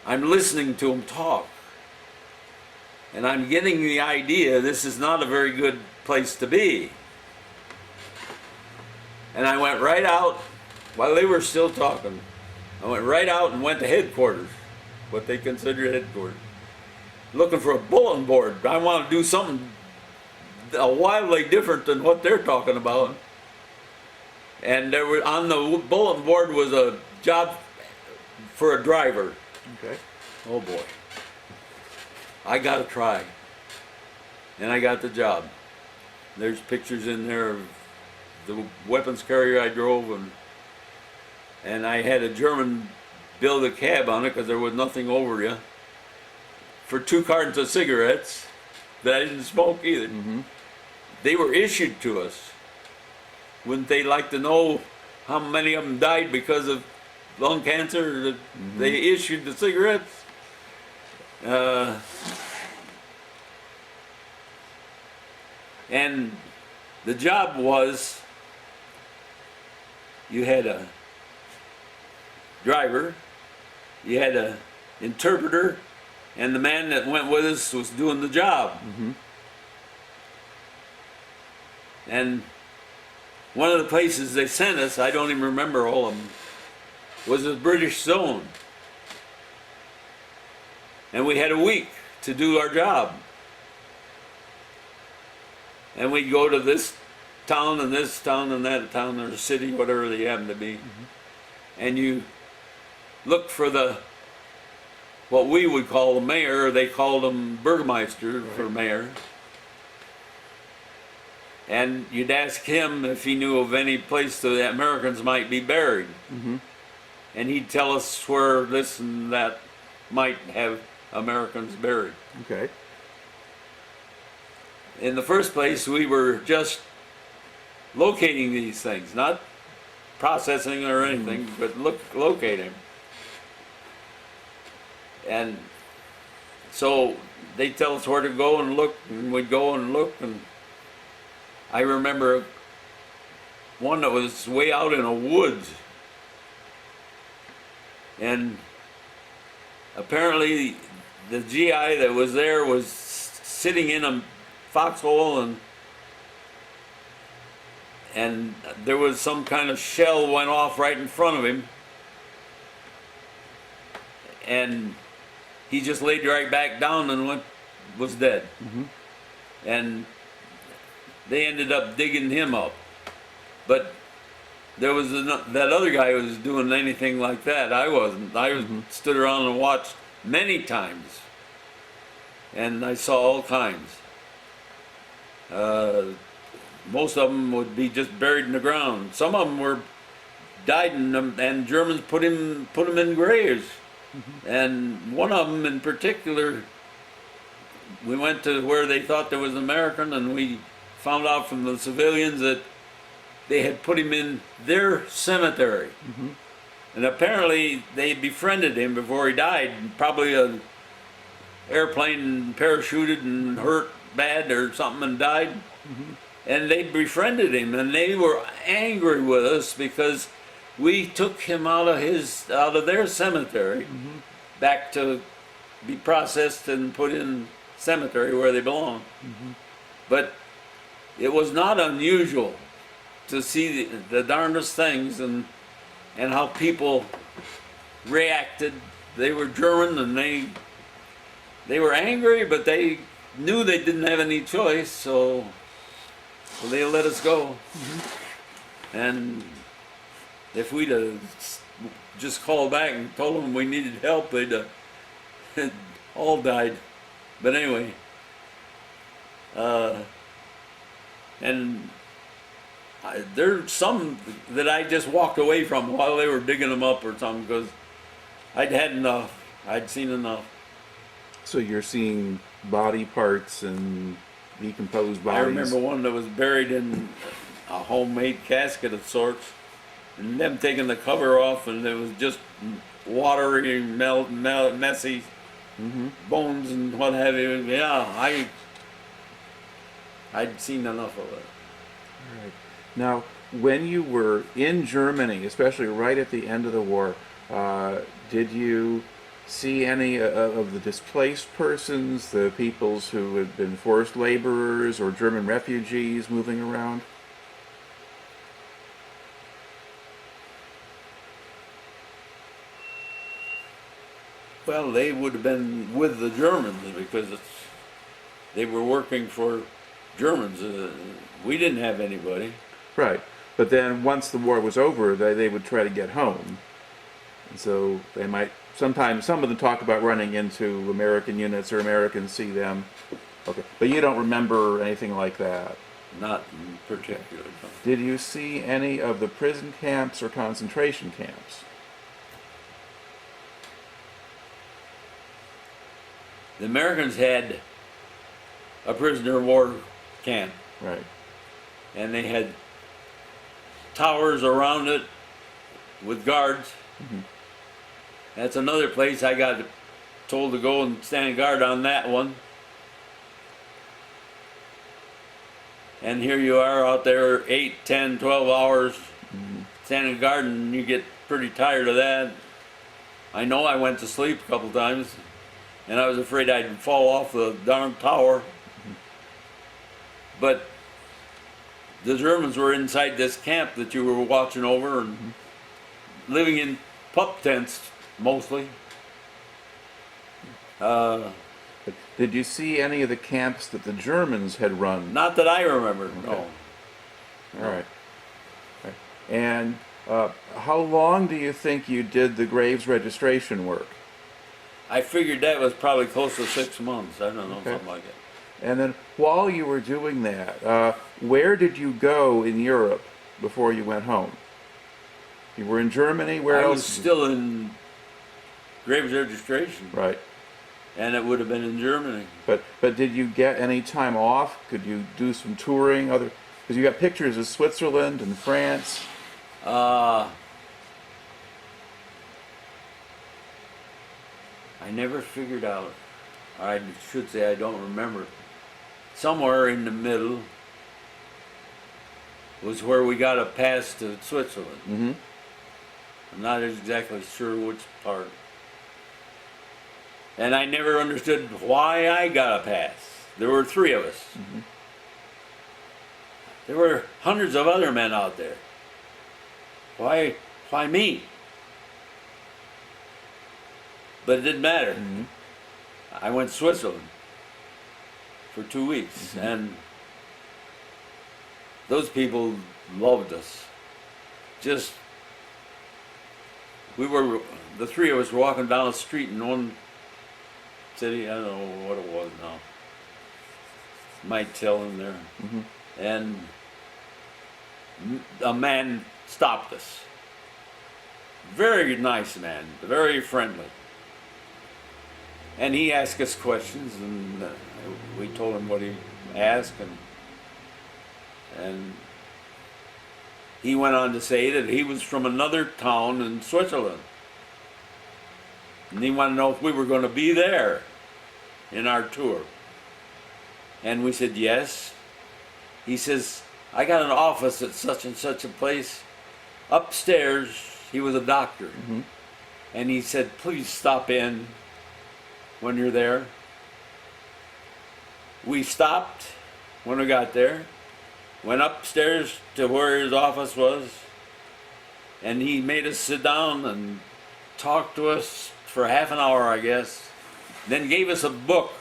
I'm listening to them talk. And I'm getting the idea this is not a very good place to be. And I went right out while they were still talking. I went right out and went to headquarters, what they consider headquarters, looking for a bulletin board. I want to do something wildly different than what they're talking about. And there were, on the bulletin board was a job for a driver. Okay. oh boy, I got to try. And I got the job. There's pictures in there of the weapons carrier I drove, and I had a German build a cab on it because there was nothing over you, for 2 cartons of cigarettes that I didn't smoke either. Mm-hmm. They were issued to us. Wouldn't they like to know how many of them died because of lung cancer? Mm-hmm. They issued the cigarettes. And the job was, you had a driver, you had an interpreter, and the man that went with us was doing the job. Mm-hmm. And one of the places they sent us, I don't even remember all of them, was the British zone. And we had a week to do our job. And we'd go to this town and this town and that town or city, whatever they happen to be. Mm-hmm. And you look for what we would call the mayor, they called him Burgermeister for mayor. And you'd ask him if he knew of any place the Americans might be buried. Mm-hmm. And he'd tell us where this and that might have Americans buried. Okay. In the first place, we were just locating these things, not processing or anything, but locating. And so they tell us where to go and look, and we'd go and look. And I remember one that was way out in a woods, and apparently the GI that was there was sitting in a foxhole, and there was some kind of shell went off right in front of him, and he just laid right back down and was dead. Mm-hmm. And they ended up digging him up, but there was that other guy who was doing anything like that. I wasn't. I was stood around and watched many times, and I saw all kinds. Most of them would be just buried in the ground. Some of them were died in them, and Germans put them in graves. Mm-hmm. And one of them in particular, we went to where they thought there was an American, and we found out from the civilians that they had put him in their cemetery. Mm-hmm. And apparently they befriended him before he died. Probably an airplane parachuted and hurt bad or something and died. Mm-hmm. And they befriended him, and they were angry with us because we took him out of their cemetery, mm-hmm, back to be processed and put in cemetery where they belong. Mm-hmm. But it was not unusual to see the darndest things and how people reacted. They were German, and they were angry, but they knew they didn't have any choice, so they let us go. Mm-hmm. And if we'd have just called back and told them we needed help, they'd have all died. But anyway, and there's some that I just walked away from while they were digging them up or something, because I'd had enough. I'd seen enough. So you're seeing body parts and decomposed bodies. I remember one that was buried in a homemade casket of sorts, and them taking the cover off, and it was just watery, messy, mm-hmm, bones and what have you. Yeah, I'd seen enough of it. All right. Now, when you were in Germany, especially right at the end of the war, did you see any of the displaced persons, the peoples who had been forced laborers or German refugees moving around? Well, they would have been with the Germans because they were working for Germans. We didn't have anybody. Right. But then once the war was over, they would try to get home. And so they might, sometimes some of them talk about running into American units or Americans see them. Okay, but you don't remember anything like that? Not in particular. No. Did you see any of the prison camps or concentration camps? The Americans had a prisoner of war camp, Right. and they had towers around it with guards. Mhm. That's another place I got told to go and stand guard on that one. And here you are out there 8, 10, 12 hours standing guard, and you get pretty tired of that. I know I went to sleep a couple times, and I was afraid I'd fall off the darn tower. But the Germans were inside this camp that you were watching over and living in pup tents mostly. But did you see any of the camps that the Germans had run? Not that I remember, no. All right. All right. And how long do you think you did the graves registration work? I figured that was probably close to 6 months. I don't know, Okay. something like that. And then while you were doing that, where did you go in Europe before you went home? You were in Germany, where I else? was still in graves registration, Right. and it would have been in Germany. But did you get any time off? Could you do some touring? Because you got pictures of Switzerland and France. I never figured out, I should say I don't remember. Somewhere in the middle was where we got a pass to Switzerland. Mm-hmm. I'm not exactly sure which part. And I never understood why I got a pass. There were 3 of us. Mm-hmm. There were hundreds of other men out there. Why me? But it didn't matter. Mm-hmm. I went to Switzerland for 2 weeks, and those people loved us. Just, the 3 of us were walking down the street in one city, I don't know what it was now. Might tell in there. Mm-hmm. And a man stopped us. Very nice man, very friendly. And he asked us questions, and we told him what he asked, and he went on to say that he was from another town in Switzerland. And he wanted to know if we were going to be there in our tour. And we said yes. He says, I got an office at such and such a place. Upstairs, he was a doctor. Mm-hmm. And he said, please stop in when you're there. We stopped when we got there, went upstairs to where his office was, and he made us sit down and talk to us for half an hour, I guess. Then gave us a book.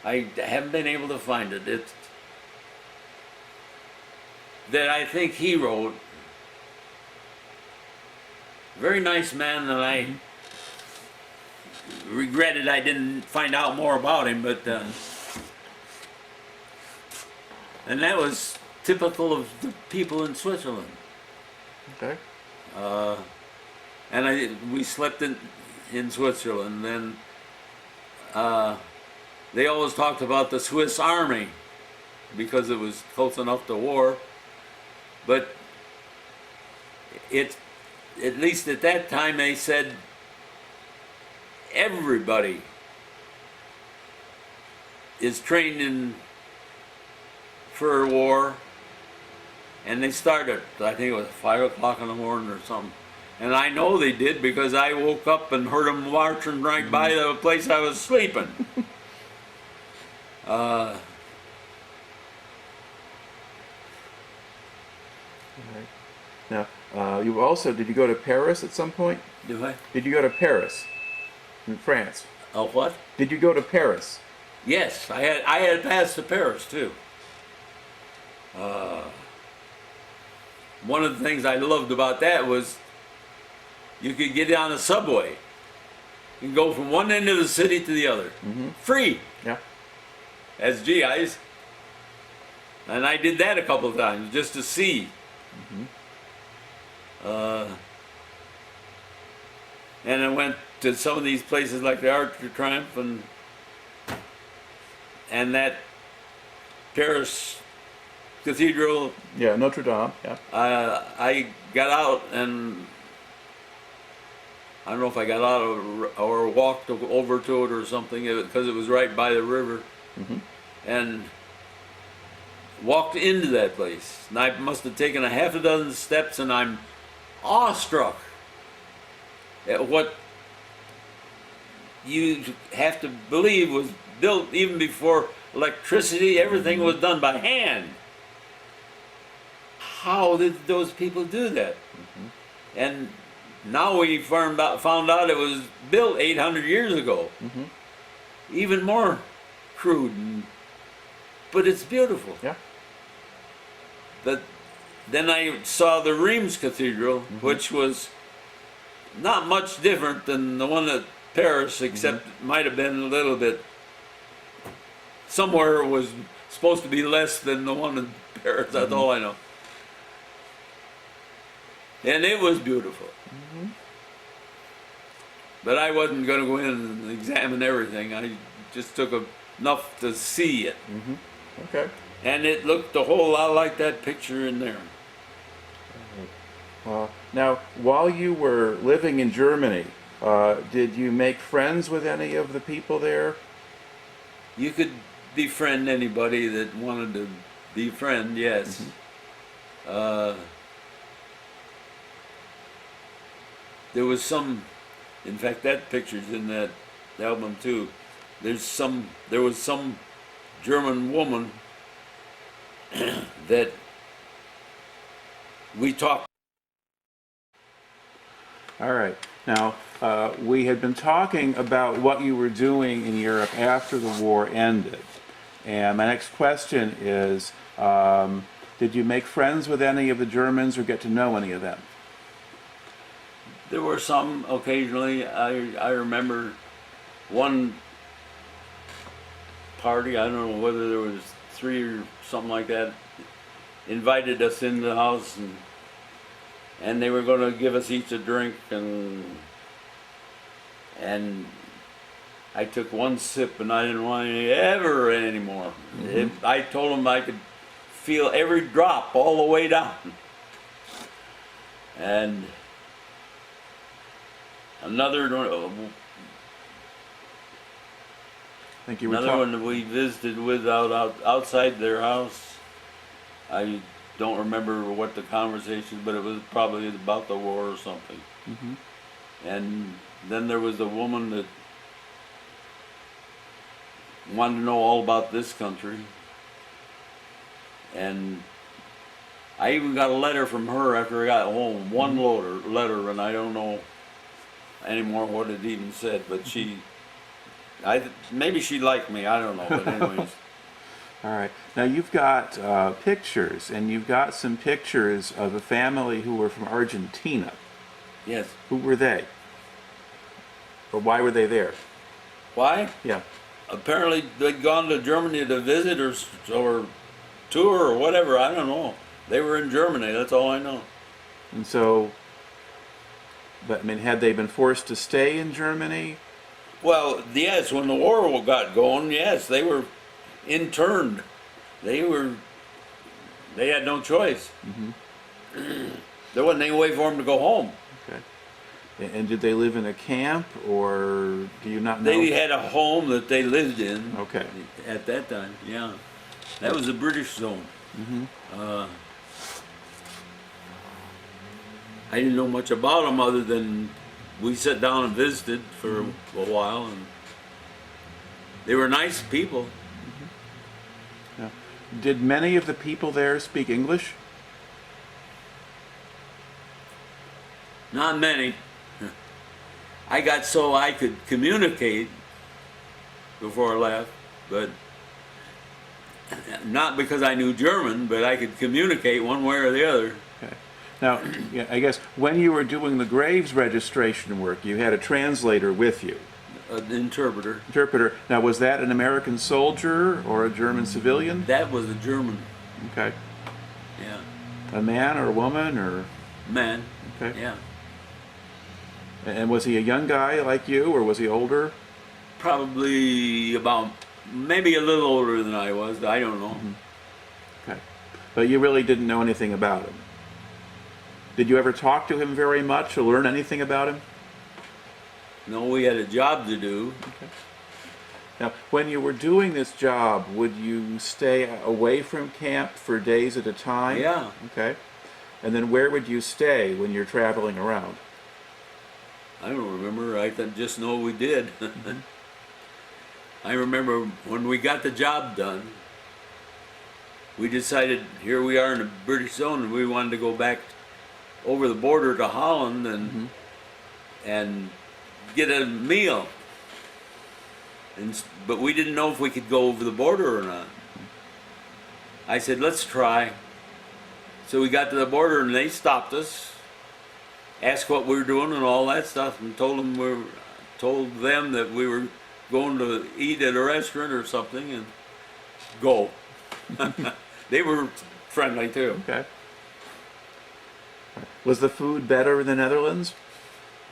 I haven't been able to find it. It's that I think he wrote. Very nice man, and I regretted I didn't find out more about him, but and that was typical of the people in Switzerland. Okay. And we slept in Switzerland. Then they always talked about the Swiss Army because it was close enough to war, but it, at least at that time, they said everybody is trained for war, and they started, I think it was 5 o'clock in the morning or something. And I know they did because I woke up and heard them marching right by the place I was sleeping. All right. Now, you also, did you go to Paris at some point? Do I? Did you go to Paris in France? Oh, what? Did you go to Paris? Yes, I had passed to Paris too. One of the things I loved about that was you could get on a subway and go from one end of the city to the other, free, Yeah. as GIs. And I did that a couple of times just to see. And I went to some of these places like the Arc de Triomphe and that Paris Cathedral. Yeah, Notre Dame. Yeah. I got out and I don't know if I got out or walked over to it or something because it was right by the river, and walked into that place. And I must have taken a half a dozen steps, and I'm awestruck at what you have to believe was built even before electricity. Everything was done by hand. How did those people do that? And now we found out it was built 800 years ago. Even more crude, but it's beautiful. Yeah. But then I saw the Reims Cathedral, which was not much different than the one at Paris, except it might have been a little bit, somewhere it was supposed to be less than the one in Paris, that's all I know. And it was beautiful. But I wasn't going to go in and examine everything. I just took enough to see it. Okay. And it looked a whole lot like that picture in there. Now, while you were living in Germany, did you make friends with any of the people there? You could befriend anybody that wanted to befriend, yes. There was some, in fact, that picture's in that album too. There was some German woman that we talked. All right. Now, we had been talking about what you were doing in Europe after the war ended. And my next question is, did you make friends with any of the Germans or get to know any of them? There were some occasionally. I remember one party, I don't know whether there was 3 or something like that, invited us in the house, and they were going to give us each a drink, and I took one sip and I didn't want any ever anymore. I told them I could feel every drop all the way down. And another one that we visited with outside their house. I don't remember what the conversation, but it was probably about the war or something. And then there was a woman that wanted to know all about this country, and I even got a letter from her after I got home. One letter, and I don't know anymore what it even said, but maybe she liked me, I don't know, but anyways. All right. Now you've got pictures, and you've got some pictures of a family who were from Argentina. Yes. Who were they? Or why were they there? Why? Yeah. Apparently they'd gone to Germany to visit or tour or whatever, I don't know. They were in Germany, that's all I know. And so, but I mean, had they been forced to stay in Germany? Well, yes, when the war got going, yes, they were interned. They had no choice. There wasn't any way for them to go home. Okay. And did they live in a camp, or do you not know? They had a home that they lived in. Okay. At that time, yeah. That was the British zone. I didn't know much about them other than we sat down and visited for a while, and they were nice people. Yeah. Did many of the people there speak English? Not many. I got so I could communicate before I left, but not because I knew German, but I could communicate one way or the other. Okay. Now, yeah, I guess when you were doing the graves registration work, you had a translator with you, An interpreter. interpreter. Now, was that an American soldier or a German civilian? That was a German. Okay. Yeah. A man or a woman or? Man. Okay. Yeah. And was he a young guy like you, or was he older? Probably about, maybe a little older than I was. I don't know. Okay. But you really didn't know anything about him. Did you ever talk to him very much or learn anything about him? No, we had a job to do. Okay. Now, when you were doing this job, would you stay away from camp for days at a time? Yeah. Okay. And then where would you stay when you're traveling around? I don't remember. I just know we did. I remember when we got the job done, we decided here we are in the British zone and we wanted to go back over the border to Holland and get a meal. But we didn't know if we could go over the border or not. I said, let's try. So we got to the border and they stopped us, asked what we were doing and all that stuff, and told them that we were going to eat at a restaurant or something and go. They were friendly too. Okay. Was the food better in the Netherlands?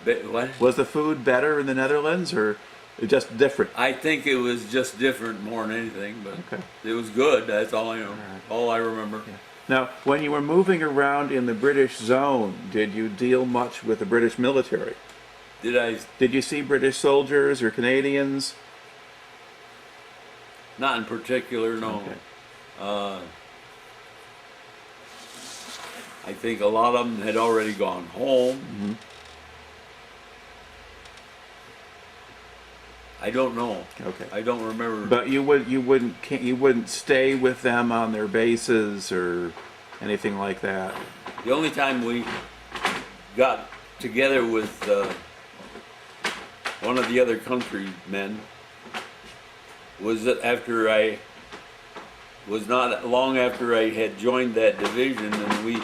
What? Was the food better in the Netherlands or just different? I think it was just different more than anything, but Okay. it was good. That's all I know. right. All I remember. Yeah. Now, when you were moving around in the British zone, did you deal much with the British military? Did you see British soldiers or Canadians? Not in particular, no. Okay. I think a lot of them had already gone home. I don't know. Okay. I don't remember. But you wouldn't stay with them on their bases or anything like that. The only time we got together with one of the other countrymen was after I was not long after I had joined that division, and we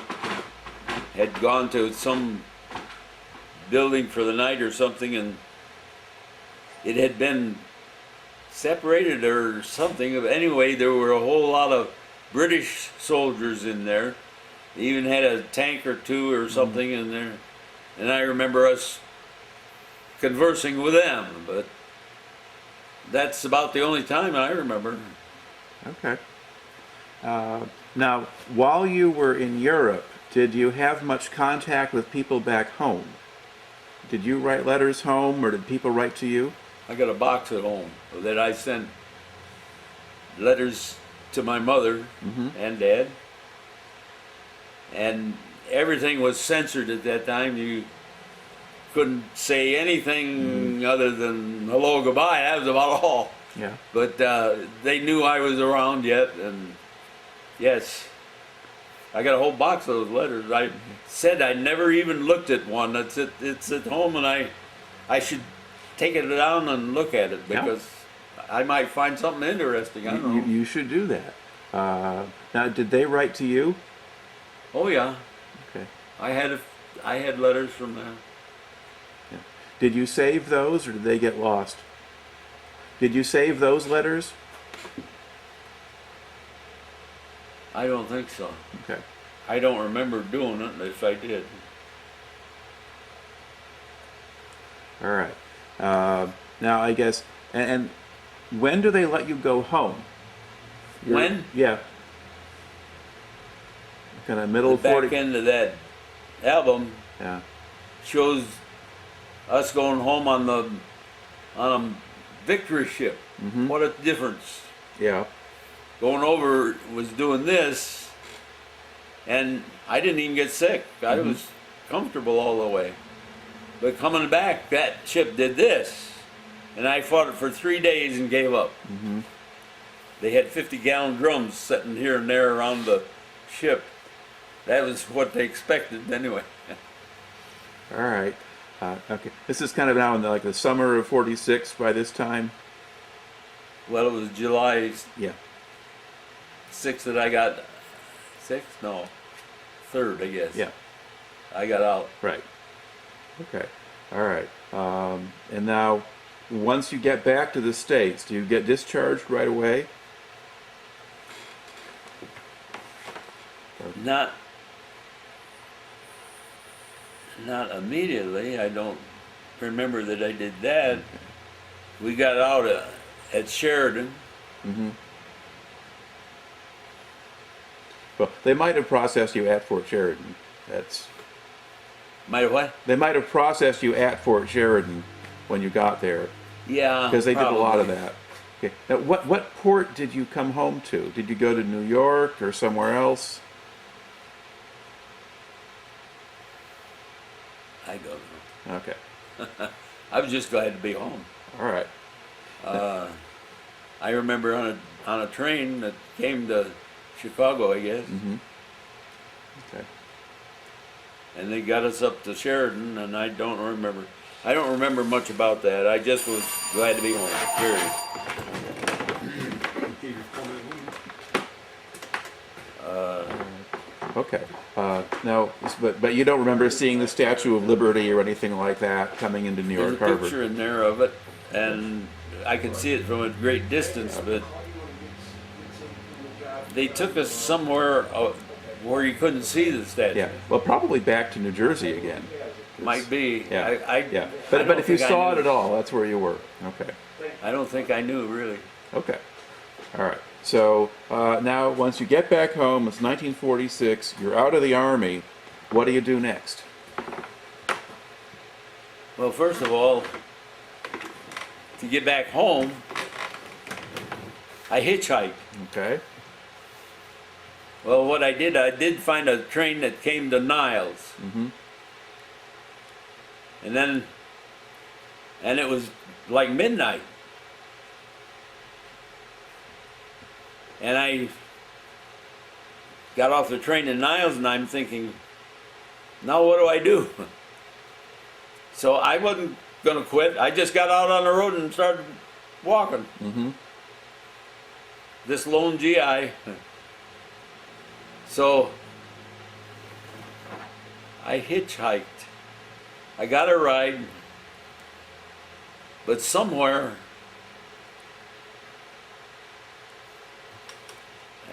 had gone to some building for the night or something, and it had been separated or something. Anyway, there were a whole lot of British soldiers in there. They even had a tank or two or something in there. And I remember us conversing with them, but that's about the only time I remember. Okay. Now, while you were in Europe, did you have much contact with people back home? Did you write letters home, or did people write to you? I got a box at home that I sent letters to my mother and dad. And everything was censored at that time. You couldn't say anything other than hello, goodbye. That was about all. Yeah. But they knew I was around yet, and yes, I got a whole box of those letters. I said I never even looked at one. It's at home, and I should take it down and look at it because I might find something interesting. I don't know. You should do that. Now, did they write to you? Oh yeah, Okay. I had letters from them. Yeah. Did you save those, or did they get lost? Did you save those letters? I don't think so. Okay. I don't remember doing it if I did. All right. Now, I guess, and when do they let you go home? When? Yeah. Kind of middle The back 40. end of that album Yeah. shows us going home on a victory ship. What a difference. Yeah. Going over was doing this, and I didn't even get sick. I was comfortable all the way. But coming back, that ship did this, and I fought it for 3 days and gave up. They had 50-gallon drums sitting here and there around the ship. That was what they expected anyway. All right. Okay. This is kind of now in the summer of '46 by this time. Well, it was July Yeah. 6th that I got 6th? No, 3rd, I guess. Yeah. I got out. Right. Okay. All right. And now, once you get back to the States, do you get discharged right away? Not immediately. I don't remember that I did that. We got out at Sheridan. Mm-hmm. Well, they might have processed you at Fort Sheridan. Might have what? They might have processed you at Fort Sheridan when you got there. Yeah, because they probably did a lot of that. Okay. Now, what port did you come home to? Did you go to New York or somewhere else? I don't know. Okay. I was just glad to be home. All right. I remember on a train that came to Chicago, I guess, Mm-hmm. Okay. and they got us up to Sheridan, and I don't remember much about that. I just was glad to be home. Period. Okay. Now, but you don't remember seeing the Statue of Liberty or anything like that coming into New There's York a Harbor? picture in there of it, and I could see it from a great distance, but they took us somewhere where you couldn't see the statue. Yeah. Well, probably back to New Jersey again. Might be. Yeah. Yeah. I But don't if you think I saw it knew. at all, that's where you were. Okay. I don't think I knew, really. Okay. All right. So now, once you get back home, it's 1946. You're out of the Army. What do you do next? Well, first of all, to get back home, I hitchhiked. Okay. Well, what I did find a train that came to Niles. Mm-hmm. And it was like midnight. And I got off the train in Niles, and I'm thinking, now what do I do? So I wasn't going to quit. I just got out on the road and started walking. Mm-hmm. This lone GI. So I hitchhiked. I got a ride, but somewhere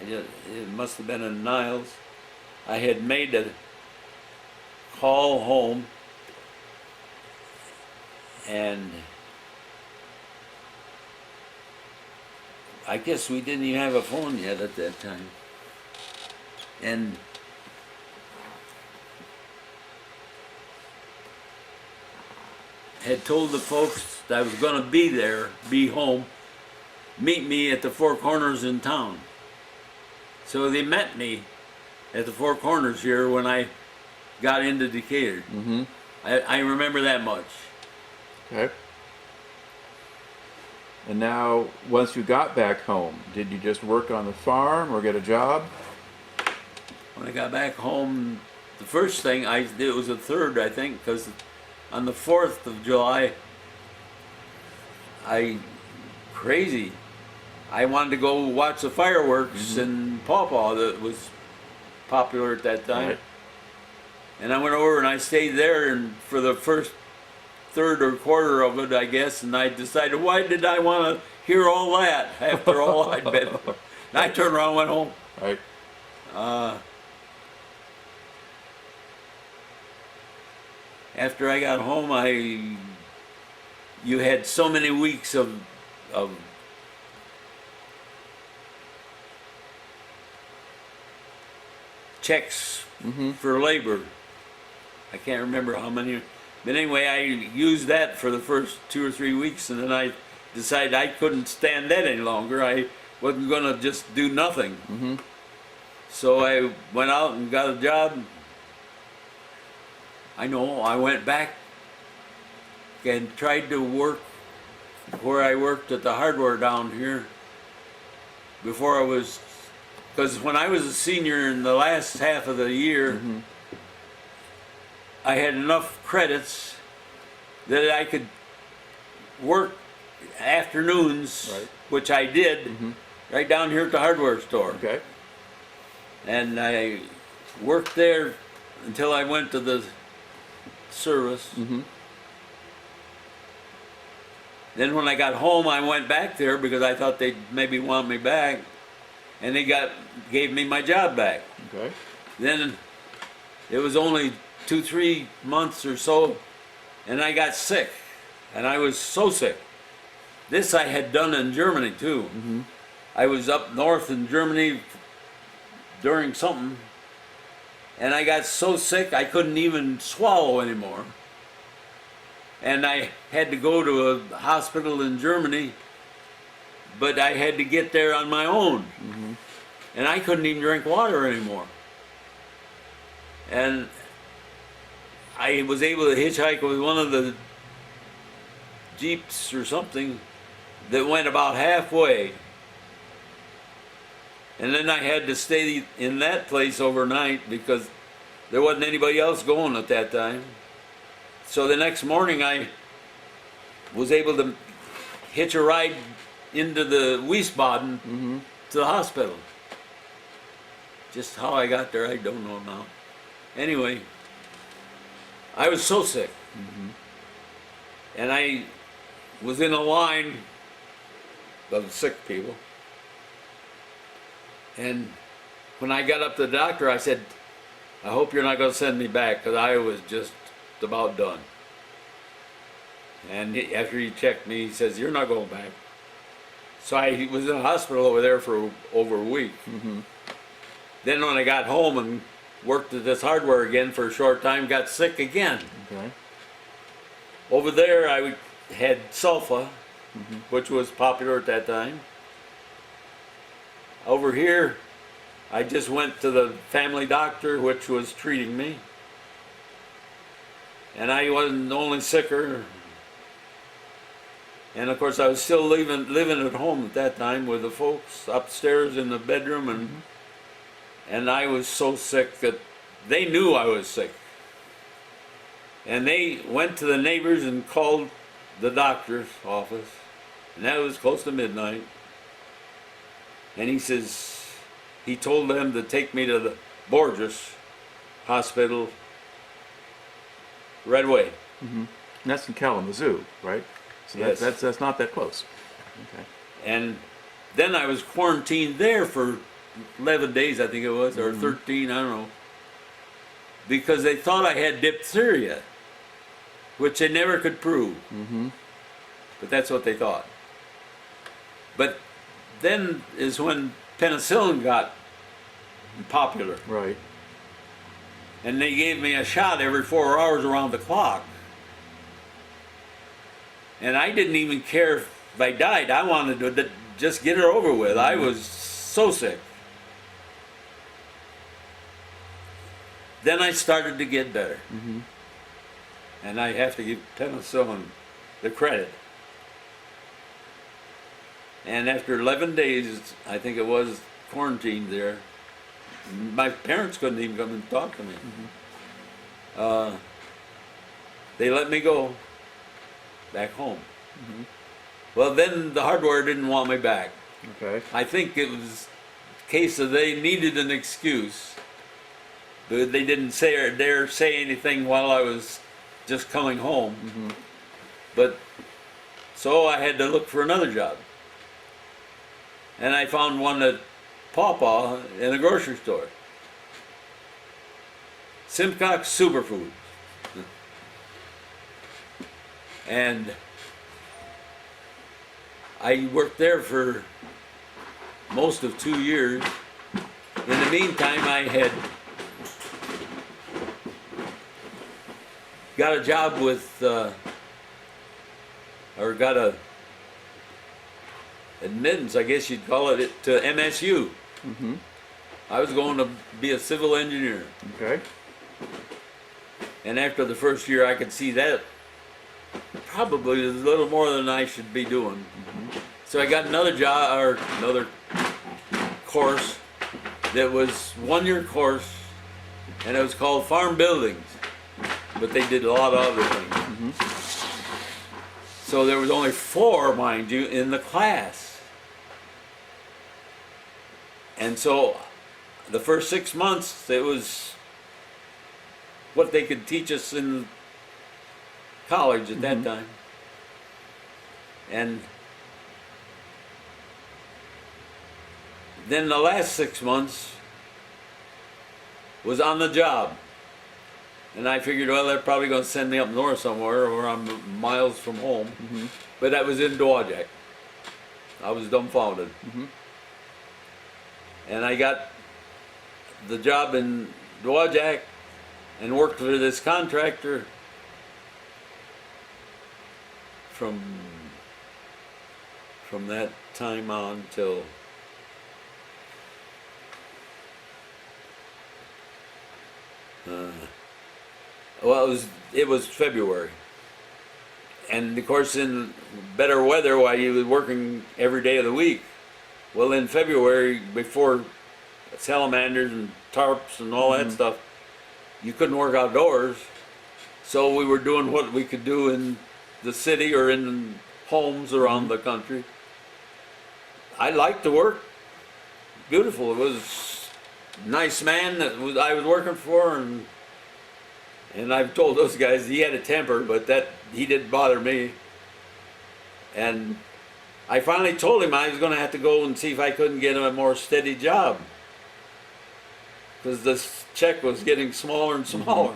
it must have been in Niles. I had made a call home, and I guess we didn't even have a phone yet at that time. And had told the folks that I was going to be there, be home, meet me at the Four Corners in town. So they met me at the Four Corners here when I got into Decatur. Mm-hmm. I remember that much. Okay. And now, once you got back home, did you just work on the farm or get a job? When I got back home, the first thing it was the 3rd, I think, because on the 4th of July, crazy. I wanted to go watch the fireworks in Paw Paw that was popular at that time. Right. And I went over and I stayed there and for the first third or quarter of it, I guess, and I decided, why did I want to hear all that after all I'd been? And I turned around and went home. Right. After I got home, you had so many weeks of checks for labor. I can't remember how many, but anyway, I used that for the first 2 or 3 weeks, and then I decided I couldn't stand that any longer. I wasn't going to just do nothing. So I went out and got a job. I went back and tried to work where I worked at the hardware down here before I was, because when I was a senior in the last half of the year, I had enough credits that I could work afternoons, Right. which I did, right down here at the hardware store. Okay. And I worked there until I went to the service. Then when I got home, I went back there because I thought they'd maybe want me back, and they gave me my job back. Okay. Then it was only 2-3 months or so, and I got sick, and I was so sick. This I had done in Germany too. I was up north in Germany during something, and I got so sick I couldn't even swallow anymore. And I had to go to a hospital in Germany, but I had to get there on my own. And I couldn't even drink water anymore. And I was able to hitchhike with one of the Jeeps or something that went about halfway. And then I had to stay in that place overnight because there wasn't anybody else going at that time. So the next morning I was able to hitch a ride into the Wiesbaden to the hospital. Just how I got there, I don't know now. Anyway, I was so sick. And I was in a line of sick people. And when I got up to the doctor, I said, I hope you're not going to send me back, because I was just about done. And after he checked me, he says, you're not going back. So I was in the hospital over there for over a week. Then when I got home and worked at this hardware again for a short time, got sick again. Okay. Over there I had sulfa, which was popular at that time. Over here, I just went to the family doctor, which was treating me. And I wasn't only sicker. And of course I was still living at home at that time with the folks upstairs in the bedroom, and I was so sick that they knew I was sick. And they went to the neighbors and called the doctor's office, and that was close to midnight. And he told them to take me to the Borges Hospital right away. And that's in Kalamazoo, right? So Yes. that's not that close. Okay. And then I was quarantined there for 11 days, I think it was, or 13, I don't know. Because they thought I had diphtheria, which they never could prove. But that's what they thought. But then is when penicillin got popular. Right. And they gave me a shot every 4 hours around the clock. And I didn't even care if I died. I wanted to just get it over with. I was so sick. Then I started to get better. And I have to give penicillin the credit. And after 11 days, I think it was, quarantined there, my parents couldn't even come and talk to me. They let me go back home. Well, then the hardware didn't want me back. Okay. I think it was a case of they needed an excuse. But they didn't say or dare say anything while I was just coming home. But so I had to look for another job. And I found one at Pawpaw in a grocery store. Simcox Superfood. And I worked there for most of 2 years. In the meantime, I had got a job with, or got a admittance, I guess you'd call it, to MSU. I was going to be a civil engineer. Okay. And after the first year, I could see that probably is a little more than I should be doing. So I got another job, or another course that was 1 year course, and it was called Farm Buildings, but they did a lot of other things. So there was only 4, mind you, in the class. And so the first 6 months, it was what they could teach us in college at that time. And then the last 6 months was on the job. And I figured, well, they're probably going to send me up north somewhere where I'm miles from home. But that was in Dowagiac. I was dumbfounded. And I got the job in Dowagiac and worked for this contractor from that time on till well, it was February, and of course in better weather, while you was working every day of the week. Well, in February, before salamanders and tarps and all that stuff, you couldn't work outdoors, so we were doing what we could do in the city or in homes around the country. I liked the work. Beautiful. It was a nice man that I was working for, and I've told those guys he had a temper, but that he didn't bother me. And I finally told him I was going to have to go and see if I couldn't get him a more steady job, because this check was getting smaller and smaller.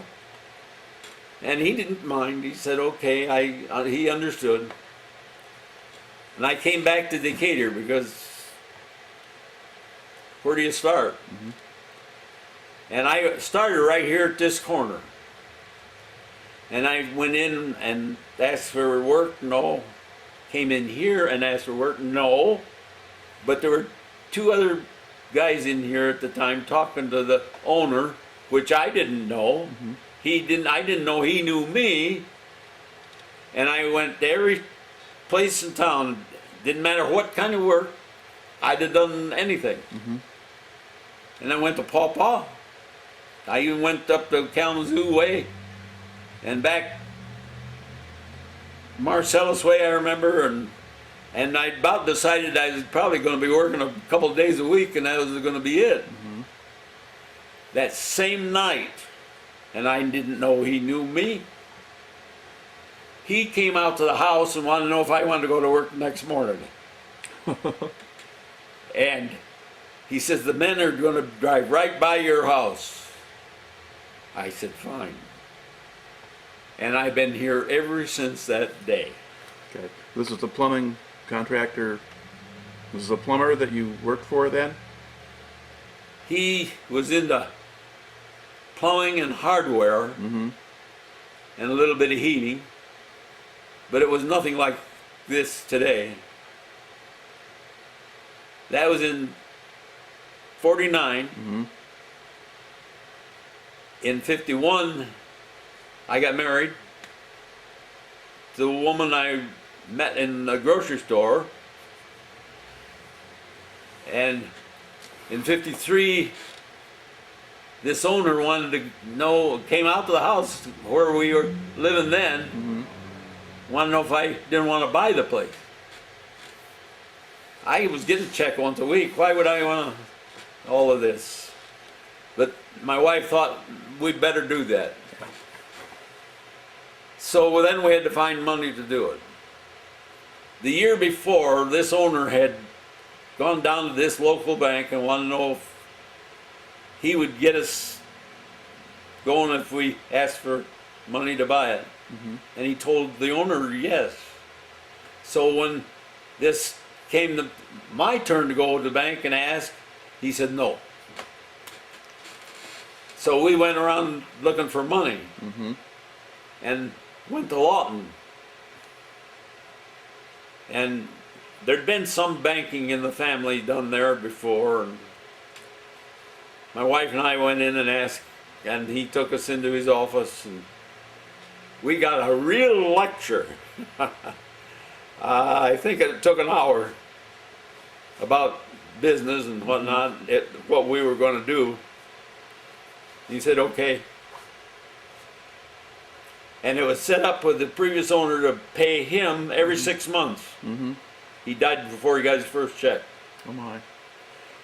And he didn't mind. He said, okay, he understood. And I came back to Decatur because where do you start? And I started right here at this corner. And I went in and asked for work, no. Came in here and asked for work, no. But there were two other guys in here at the time talking to the owner, which I didn't know. I didn't know he knew me. And I went to every place in town. Didn't matter what kind of work, I'd have done anything. And I went to Paw Paw. I even went up the Kalamazoo Way and back Marcellus Way, I remember, and I about decided I was probably going to be working a couple of days a week, and that was going to be it. That same night, and I didn't know he knew me, he came out to the house and wanted to know if I wanted to go to work the next morning. And he says, the men are going to drive right by your house. I said, fine. And I've been here ever since that day. Okay. This was the plumbing contractor. This is a plumber that you worked for then? He was into plumbing and hardware and a little bit of heating, but it was nothing like this today. That was in 49. In 51, I got married to a woman I met in a grocery store. And in 53, this owner wanted to know, came out to the house where we were living then, wanted to know if I didn't want to buy the place. I was getting a check once a week. Why would I want all of this? But my wife thought we'd better do that. So then we had to find money to do it. The year before, this owner had gone down to this local bank and wanted to know if he would get us going if we asked for money to buy it. And he told the owner yes. So when this came to my turn to go to the bank and ask, he said no. So we went around looking for money and went to Lawton. And there'd been some banking in the family done there before, and my wife and I went in and asked, and he took us into his office, and we got a real lecture. I think it took an hour about business and whatnot, what we were going to do. He said, okay. And it was set up with the previous owner to pay him every 6 months. He died before he got his first check. Oh my.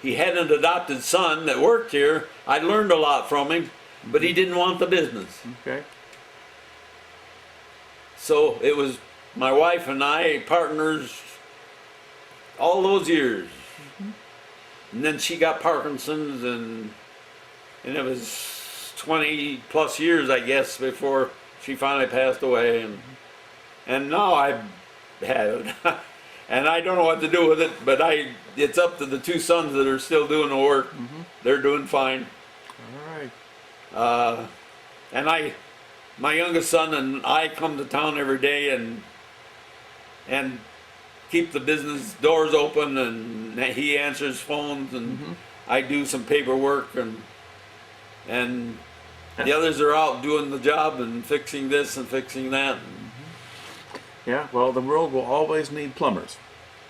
He had an adopted son that worked here. I learned a lot from him. but he didn't want the business. Okay. So it was my wife and I, partners, all those years. And then she got Parkinson's, and it was 20 plus years, I guess, before she finally passed away. And now I've had it. And I don't know what to do with it, but it's up to the two sons that are still doing the work. They're doing fine. All right. And my youngest son and I come to town every day and keep the business doors open, and he answers phones, and I do some paperwork, and the others are out doing the job and fixing this and fixing that. Yeah, well, the world will always need plumbers.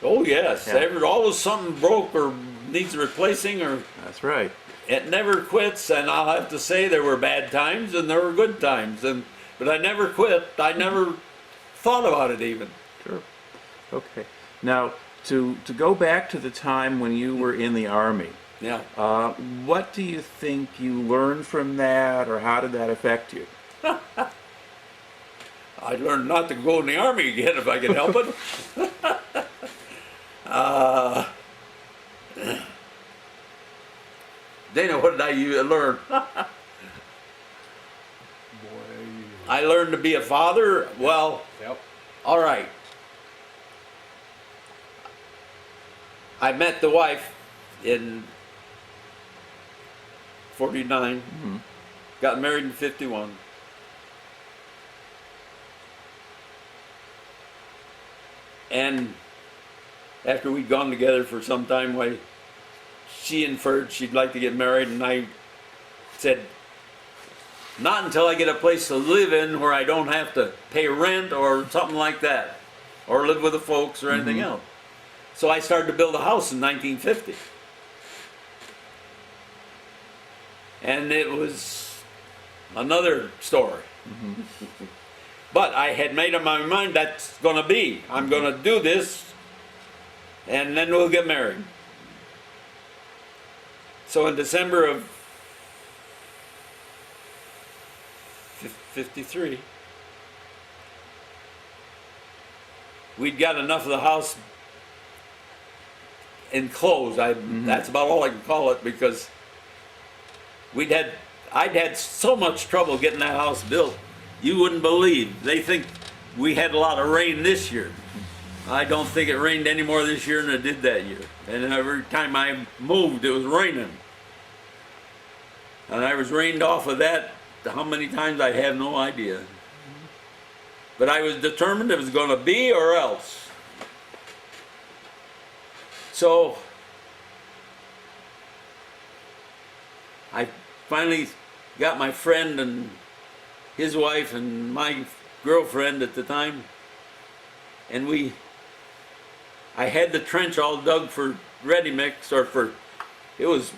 Oh yes, Yeah. there's always something broke or needs replacing, or That's right. it never quits. And I'll have to say there were bad times and there were good times, but I never quit. I never thought about it even. Sure. Okay. Now, to go back to the time when you were in the Army, Yeah. what do you think you learned from that, or how did that affect you? I learned not to go in the Army again if I could help it. Dana, what did I learn? I learned to be a father. Well, Yep. all right. I met the wife in 49, got married in 51. And after we'd gone together for some time, she inferred she'd like to get married, and I said, not until I get a place to live in where I don't have to pay rent or something like that, or live with the folks or anything else. So I started to build a house in 1950. And it was another story. But I had made up my mind that's going to be. I'm going to do this, and then we'll get married. So in December of 53, we'd got enough of the house enclosed. That's about all I can call it, because I'd had so much trouble getting that house built. You wouldn't believe. They think we had a lot of rain this year. I don't think it rained any more this year than it did that year. And every time I moved, it was raining. And I was rained off of that. How many times, I have no idea. But I was determined it was going to be or else. So I finally got my friend and his wife and my girlfriend at the time, and I had the trench all dug for ready mix, it was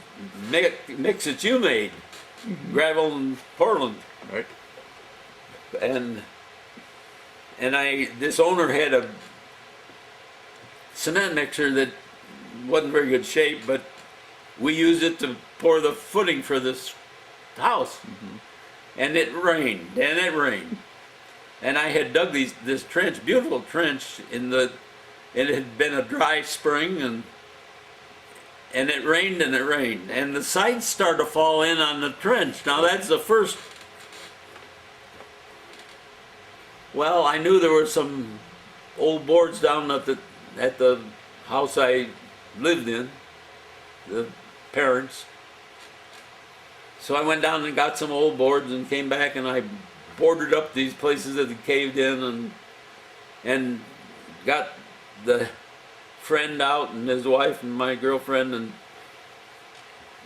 mix that you made, gravel and Portland. Right. And this owner had a cement mixer that wasn't very good shape, but we used it to pour the footing for this house. And it rained, and it rained. And I had dug this trench, beautiful trench, it had been a dry spring, and it rained and it rained. And the sides started to fall in on the trench. Now that's the first. Well, I knew there were some old boards down at the house I lived in, the parents. So I went down and got some old boards and came back, and I boarded up these places that had caved in, and got the friend out and his wife and my girlfriend,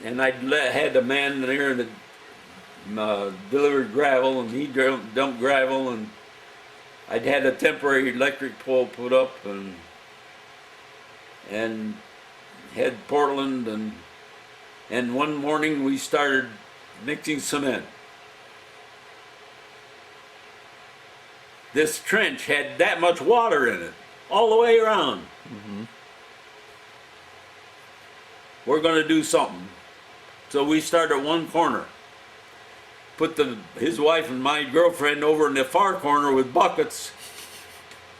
and I had a man there that delivered gravel, and he dumped gravel, and I'd had a temporary electric pole put up, and had Portland, and one morning we started mixing cement. This trench had that much water in it, all the way around. We're going to do something. So we start at one corner. put his wife and my girlfriend over in the far corner with buckets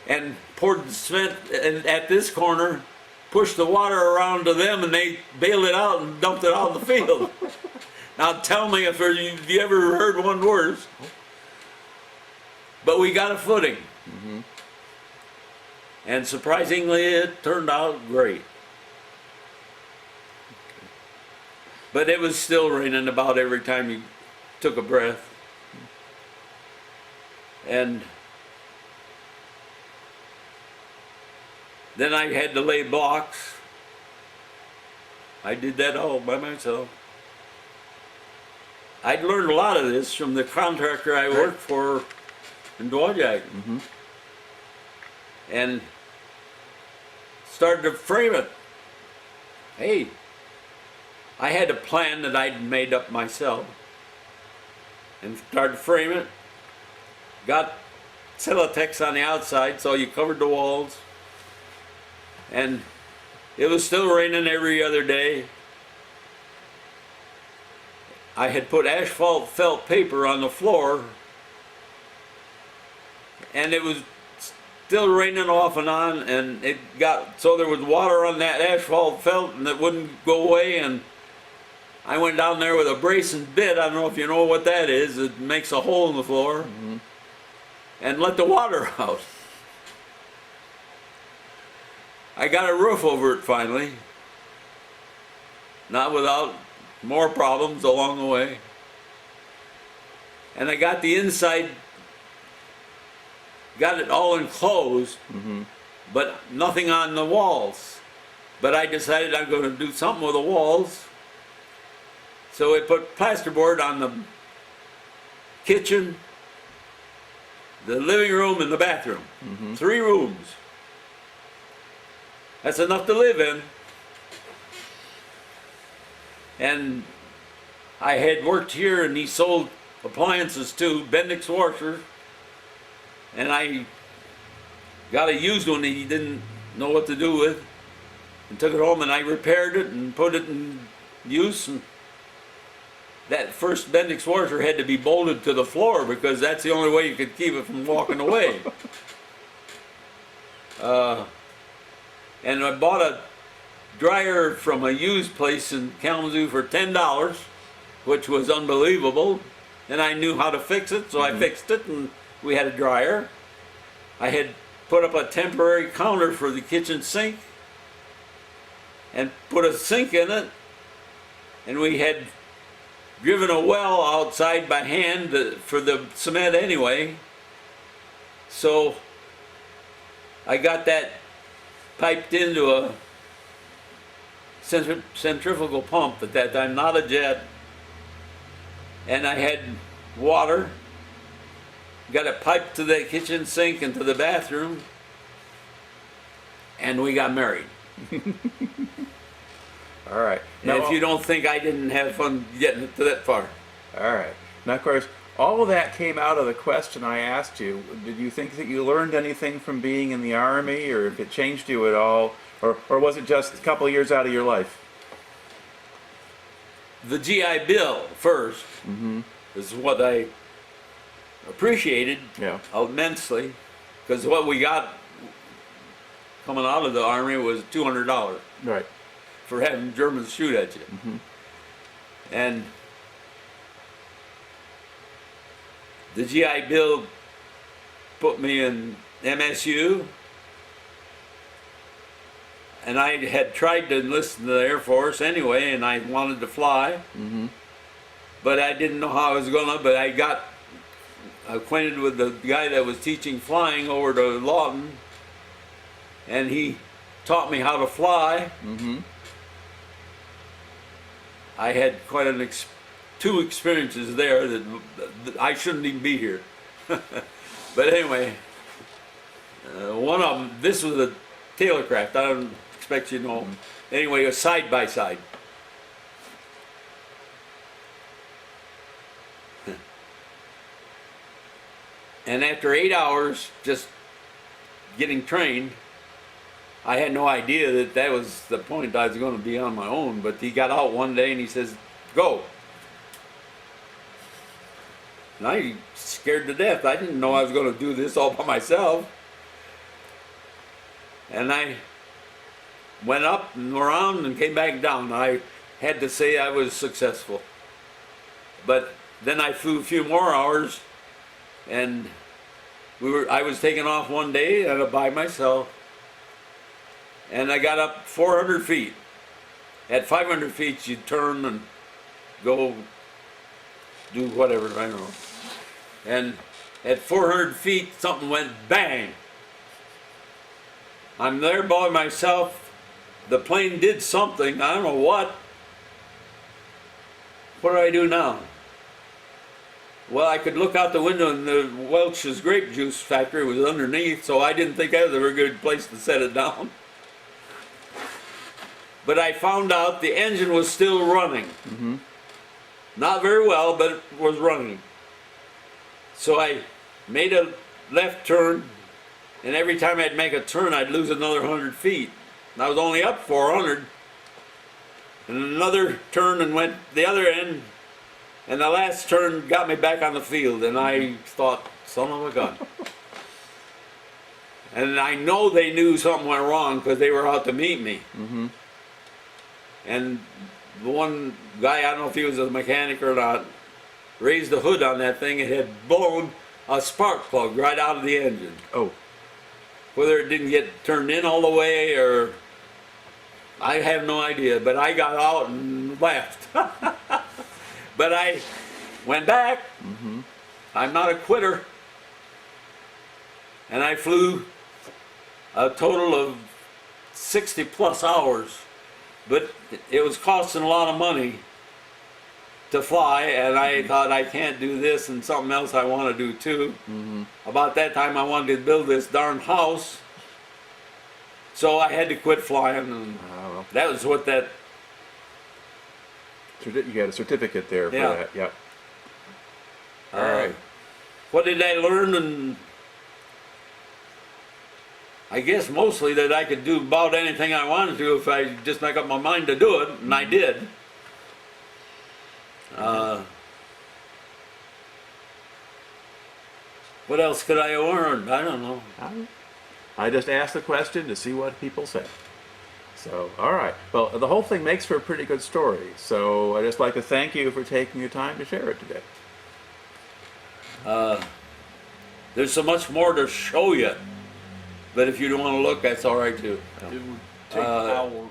and poured the cement at this corner, pushed the water around to them, and they bailed it out and dumped it out in the field. Now tell me if you ever heard one worse. But we got a footing. Mm-hmm. And surprisingly, it turned out great. But it was still raining about every time you took a breath. And then I had to lay blocks. I did that all by myself. I'd learned a lot of this from the contractor I worked for in Dwajak. Mm-hmm. And started to frame it. Hey, I had a plan that I'd made up myself and started to frame it. Got Celotex on the outside, so you covered the walls. And it was still raining every other day. I had put asphalt felt paper on the floor, and it was still raining off and on, and it got so there was water on that asphalt felt and it wouldn't go away. And I went down there with a brace and bit, I don't know if you know what that is, it makes a hole in the floor, and let the water out. I got a roof over it finally, not without more problems along the way. And I got the inside, got it all enclosed, but nothing on the walls. But I decided I'm going to do something with the walls. So I put plasterboard on the kitchen, the living room, and the bathroom. 3 rooms. That's enough to live in. And I had worked here, and he sold appliances too, Bendix washers. And I got a used one that he didn't know what to do with, and took it home, and I repaired it and put it in use. And that first Bendix washer had to be bolted to the floor because that's the only way you could keep it from walking away. And I bought a dryer from a used place in Kalamazoo for $10, which was unbelievable. And I knew how to fix it, so I fixed it, and we had a dryer. I had put up a temporary counter for the kitchen sink and put a sink in it, and we had driven a well outside by hand for the cement anyway. So I got that piped into a centrifugal pump at that time, not a jet, and I had water. Got it piped to the kitchen sink and to the bathroom, and we got married. All right. And if you don't think I didn't have fun getting it to that far. All right. Now, of course, all of that came out of the question I asked you. Did you think that you learned anything from being in the Army, or if it changed you at all, or was it just a couple of years out of your life? The GI Bill first is what I appreciated immensely, because what we got coming out of the Army was $200 Right. for having Germans shoot at you. And the GI Bill put me in MSU, and I had tried to enlist in the Air Force anyway, and I wanted to fly, but I didn't know how I was gonna. But I got acquainted with the guy that was teaching flying over to Lawton, and he taught me how to fly. I had quite two experiences there that I shouldn't even be here. But anyway, one of them, this was a Taylorcraft, I don't expect you to know. Anyway, it was side by side. And after 8 hours just getting trained, I had no idea that that was the point I was going to be on my own. But he got out one day and he says, "Go." And I scared to death. I didn't know I was going to do this all by myself. And I went up and around and came back down. I had to say I was successful. But then I flew a few more hours, and I was taking off one day and by myself, and I got up 400 feet. At 500 feet, you turn and go do whatever, I don't know. And at 400 feet, something went bang. I'm there by myself. The plane did something, I don't know what. What do I do now? Well, I could look out the window and the Welch's grape juice factory was underneath, so I didn't think that was a very good place to set it down. But I found out the engine was still running. Mm-hmm. Not very well, but it was running. So I made a left turn, and every time I'd make a turn, I'd lose another 100 feet. And I was only up 400. And another turn and went the other end, and the last turn got me back on the field, and I thought, son of a gun. And I know they knew something went wrong because they were out to meet me. Mm-hmm. And the one guy, I don't know if he was a mechanic or not, raised the hood on that thing. It had blown a spark plug right out of the engine. Oh. Whether it didn't get turned in all the way or I have no idea, but I got out and left. But I went back. Mm-hmm. I'm not a quitter. And I flew a total of 60 plus hours. But it was costing a lot of money to fly, and I thought I can't do this and something else I want to do too. Mm-hmm. About that time I wanted to build this darn house. So I had to quit flying, and that was what that... You got a certificate there for Yeah. that, yeah. All right. What did I learn? And I guess mostly that I could do about anything I wanted to if I just make up my mind to do it, and I did. What else could I have learned? I don't know. I just asked the question to see what people say. So, all right. Well, the whole thing makes for a pretty good story. So I'd just like to thank you for taking the time to share it today. There's so much more to show you, but if you don't want to look, that's all right too. It would take hours.